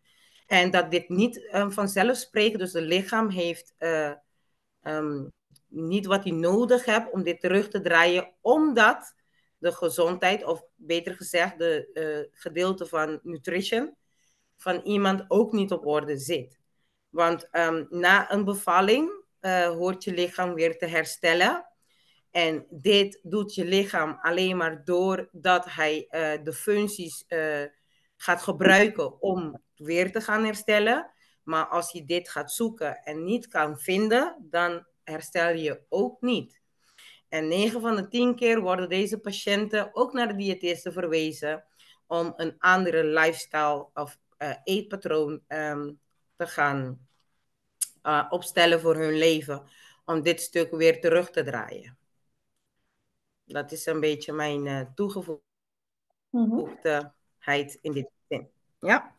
En dat dit niet vanzelf spreekt. Dus het lichaam heeft niet wat hij nodig heeft om dit terug te draaien. Omdat de gezondheid, of beter gezegd, de gedeelte van nutrition van iemand ook niet op orde zit. Want na een bevalling hoort je lichaam weer te herstellen. En dit doet je lichaam alleen maar doordat hij de functies gaat gebruiken om weer te gaan herstellen. Maar als je dit gaat zoeken en niet kan vinden, dan herstel je ook niet. En 9 van de 10 keer worden deze patiënten ook naar de diëtisten verwezen om een andere lifestyle of eetpatroon te gaan opstellen voor hun leven. Om dit stuk weer terug te draaien. Dat is een beetje mijn toegevoegdheid in dit zin. Ja?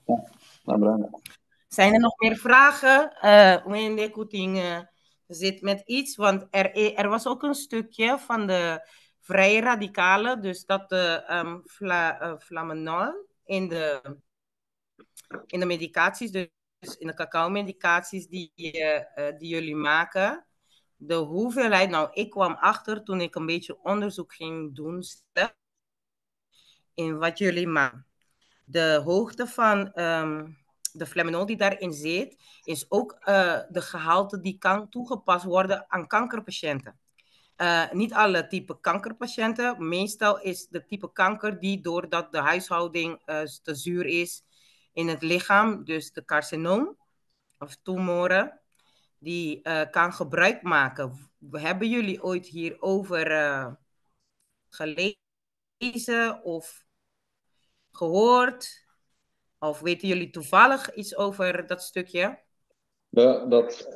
Zijn er nog meer vragen? Wende Koeting zit met iets, want er was ook een stukje van de vrije radicalen, dus dat de flamenol in de medicaties, dus in de cacao-medicaties die jullie maken, de hoeveelheid, nou ik kwam achter toen ik een beetje onderzoek ging doen in wat jullie maken. De hoogte van de flaminol die daarin zit, is ook de gehalte die kan toegepast worden aan kankerpatiënten. Niet alle type kankerpatiënten. Meestal is de type kanker die doordat de huishouding te zuur is in het lichaam, dus de carcinoom of tumoren, die kan gebruik maken. Hebben jullie ooit hierover gelezen of gehoord? Of weten jullie toevallig iets over dat stukje? Dat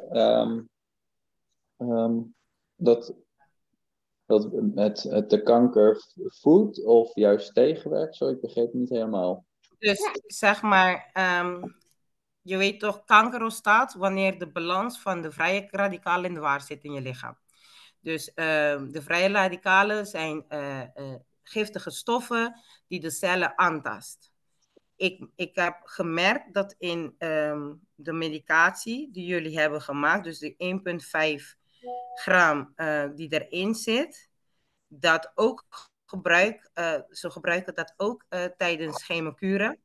het de kanker voedt of juist tegenwerkt? Sorry, ik begreep het niet helemaal. Dus zeg maar, je weet toch, kanker ontstaat wanneer de balans van de vrije radicalen in de war zit in je lichaam. Dus de vrije radicalen zijn giftige stoffen die de cellen aantast. Ik heb gemerkt dat in de medicatie die jullie hebben gemaakt, dus de 1,5 gram die erin zit, dat ook ze gebruiken dat ook tijdens chemokuren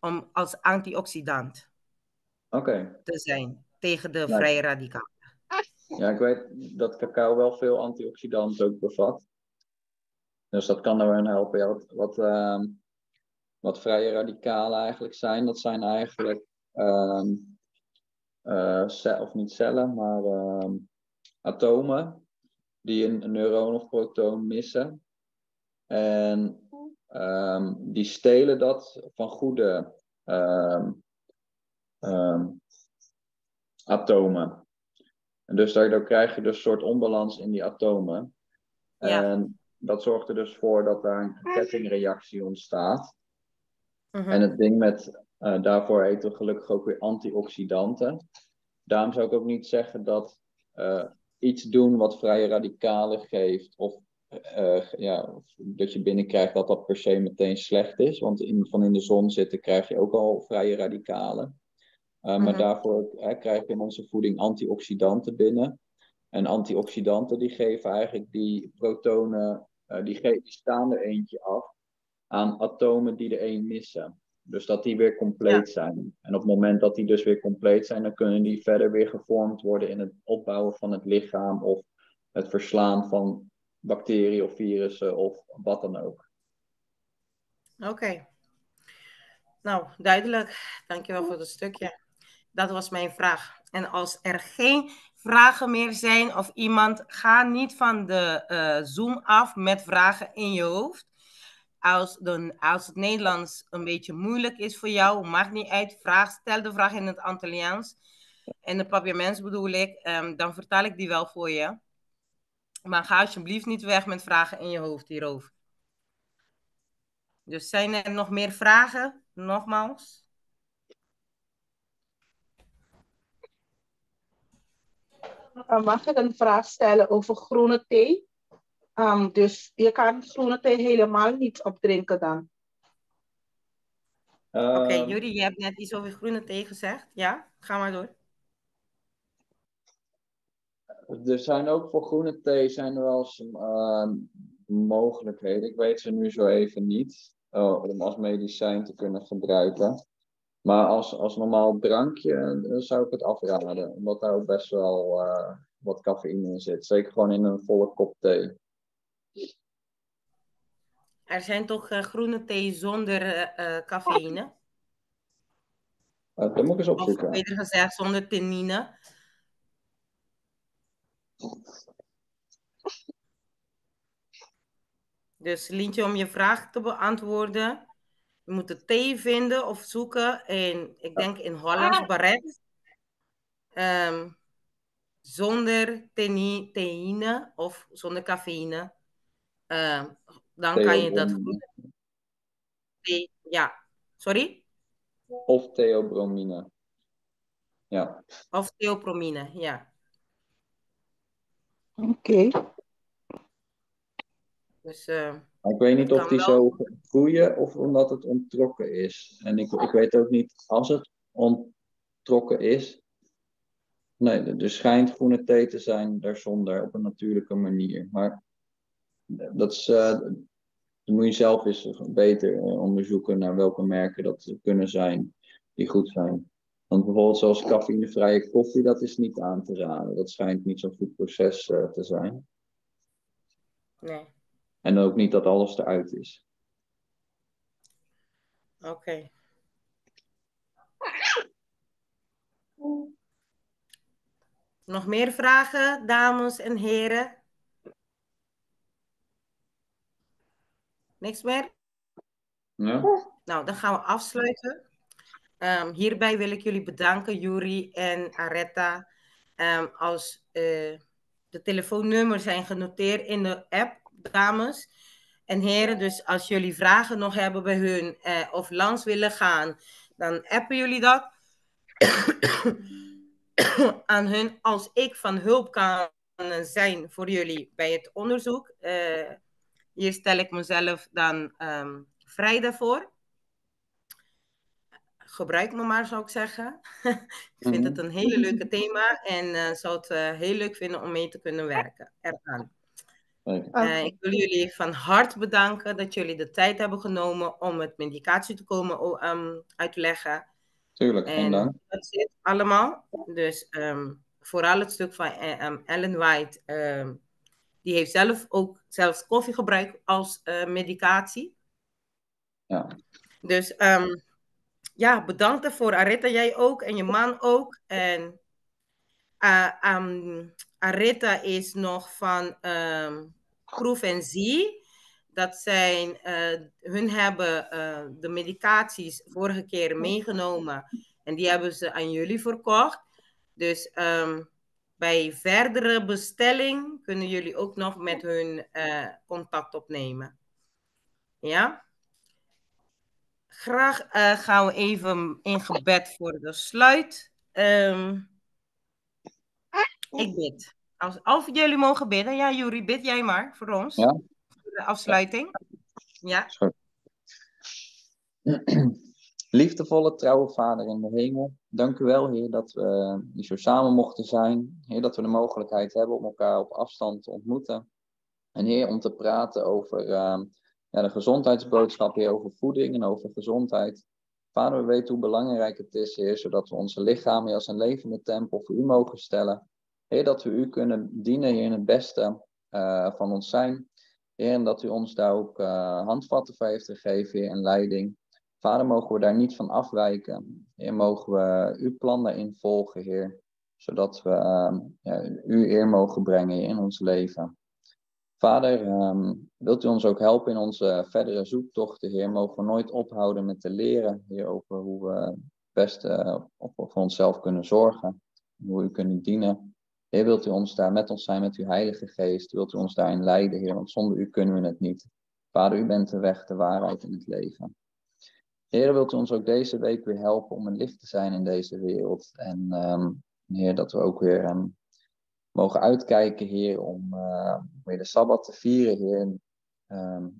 om als antioxidant te zijn tegen de vrije radicalen. Ja, ik weet dat cacao wel veel antioxidanten ook bevat. Dus dat kan er wel helpen. Ja, wat vrije radicalen eigenlijk zijn, dat zijn eigenlijk of niet cellen, maar atomen die een neuron of protoon missen. En die stelen dat van goede atomen. En dus daardoor krijg je dus een soort onbalans in die atomen. Ja. En dat zorgt er dus voor dat daar een kettingreactie ontstaat. En het ding met, daarvoor eten we gelukkig ook weer antioxidanten. Daarom zou ik ook niet zeggen dat iets doen wat vrije radicalen geeft, of dat je binnenkrijgt dat dat per se meteen slecht is. Want van in de zon zitten krijg je ook al vrije radicalen. Maar daarvoor krijg je in onze voeding antioxidanten binnen. En antioxidanten die geven eigenlijk die protonen, die staan er eentje af aan atomen die er één missen. Dus dat die weer compleet zijn. En op het moment dat die dus weer compleet zijn, dan kunnen die verder weer gevormd worden in het opbouwen van het lichaam of het verslaan van bacteriën of virussen of wat dan ook. Oké. Nou, duidelijk. Dankjewel voor dat stukje. Dat was mijn vraag. En als er geen vragen meer zijn of iemand, ga niet van de Zoom af met vragen in je hoofd. Als het Nederlands een beetje moeilijk is voor jou, maakt niet uit. Stel de vraag in het Antilliaans. En de papiaments bedoel ik, dan vertaal ik die wel voor je. Maar ga alsjeblieft niet weg met vragen in je hoofd hierover. Dus zijn er nog meer vragen? Nogmaals. Mag ik een vraag stellen over groene thee? Dus je kan groene thee helemaal niet opdrinken dan. Oké, Yuri, je hebt net iets over groene thee gezegd. Ja, ga maar door. Er zijn ook voor groene thee zijn er wel mogelijkheden. Ik weet ze nu zo even niet. Om als medicijn te kunnen gebruiken. Maar als normaal drankje zou ik het afraden. Omdat daar ook best wel wat cafeïne in zit. Zeker gewoon in een volle kop thee. Er zijn toch groene thee zonder cafeïne? Dat moet ik eens opzoeken. Of beter gezegd zonder tannine. Dus Lientje, om je vraag te beantwoorden. Je moet de thee vinden of zoeken. Ik denk in Hollands Barret. Zonder theïne of zonder cafeïne. Dan kan je dat groene thee. Ja, sorry? Of theobromine. Ja. Of theobromine, ja. Oké. Dus, ik weet niet of die zo groeien of omdat het onttrokken is. En ik weet ook niet, als het onttrokken is. Nee, er schijnt groene thee te zijn daarzonder op een natuurlijke manier. Maar dat moet je zelf eens beter onderzoeken naar welke merken dat kunnen zijn die goed zijn. Want bijvoorbeeld zoals cafeïnevrije koffie, dat is niet aan te raden. Dat schijnt niet zo'n goed proces te zijn. Nee. En ook niet dat alles eruit is. Oké. Nog meer vragen, dames en heren? Niks meer? Ja. Nou, dan gaan we afsluiten. Hierbij wil ik jullie bedanken, Yuri en Aretta. Als de telefoonnummers zijn genoteerd in de app, dames en heren. Dus als jullie vragen nog hebben bij hun of langs willen gaan, dan appen jullie dat aan hun als ik van hulp kan zijn voor jullie bij het onderzoek. Hier stel ik mezelf dan vrij daarvoor. Gebruik me maar, zou ik zeggen. Ik vind het een hele leuke thema en zou het heel leuk vinden om mee te kunnen werken eraan. Ik wil jullie van harte bedanken dat jullie de tijd hebben genomen om het medicatie te komen uit te leggen. Tuurlijk, geen dank. Dat zit allemaal. Dus vooral het stuk van Ellen White, die heeft zelf ook zelfs koffie gebruikt als medicatie. Ja. Dus ja, bedankt daarvoor. Aretta, jij ook en je man ook. En Aretta is nog van Proef en Zie. Dat zijn, hun hebben de medicaties vorige keer meegenomen en die hebben ze aan jullie verkocht. Dus bij verdere bestelling kunnen jullie ook nog met hun contact opnemen. Ja? Graag gaan we even in gebed voor de sluit. Ik bid. Als jullie mogen bidden. Ja, Yuri, bid jij maar voor ons. Ja? Voor de afsluiting. Ja. Liefdevolle, trouwe Vader in de hemel. Dank u wel, Heer, dat we hier zo samen mochten zijn. Heer, dat we de mogelijkheid hebben om elkaar op afstand te ontmoeten. En Heer, om te praten over de gezondheidsboodschap, Heer, over voeding en over gezondheid. Vader, we weten hoe belangrijk het is, Heer, zodat we onze lichaam als een levende tempel voor u mogen stellen. Heer, dat we u kunnen dienen, Heer, in het beste van ons zijn. Heer, en dat u ons daar ook handvatten voor heeft gegeven, Heer, en leiding. Vader, mogen we daar niet van afwijken. Heer, mogen we uw plan daarin volgen, Heer. Zodat we u eer mogen brengen in ons leven. Vader, wilt u ons ook helpen in onze verdere zoektochten, Heer? Mogen we nooit ophouden met te leren, Heer, over hoe we het beste voor onszelf kunnen zorgen. Hoe we u kunnen dienen. Heer, wilt u ons daar met ons zijn met uw Heilige Geest? Wilt u ons daarin leiden, Heer? Want zonder u kunnen we het niet. Vader, u bent de weg, de waarheid en het leven. Heer, wilt u ons ook deze week weer helpen om een licht te zijn in deze wereld. En Heer, dat we ook weer mogen uitkijken, Heer, om weer de Sabbat te vieren, Heer,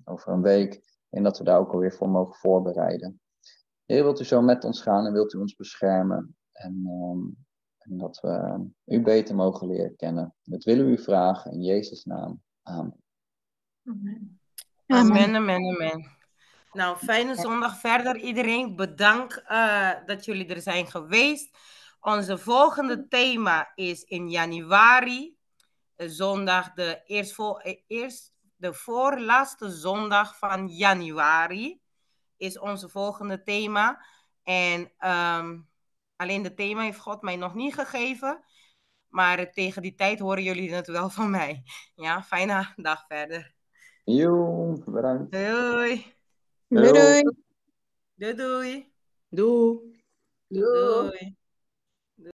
over een week. En dat we daar ook alweer voor mogen voorbereiden. Heer, wilt u zo met ons gaan en wilt u ons beschermen. En dat we u beter mogen leren kennen. Dat willen we u vragen in Jezus' naam. Amen. Amen, amen, amen. Nou, fijne zondag verder iedereen. Bedankt dat jullie er zijn geweest. Onze volgende thema is in januari. Zondag, de voorlaatste zondag van januari is onze volgende thema. En alleen de thema heeft God mij nog niet gegeven. Maar tegen die tijd horen jullie het wel van mij. Ja, fijne dag verder. Jo, bedankt. Doei. Doei. Doei. Doei. Doei.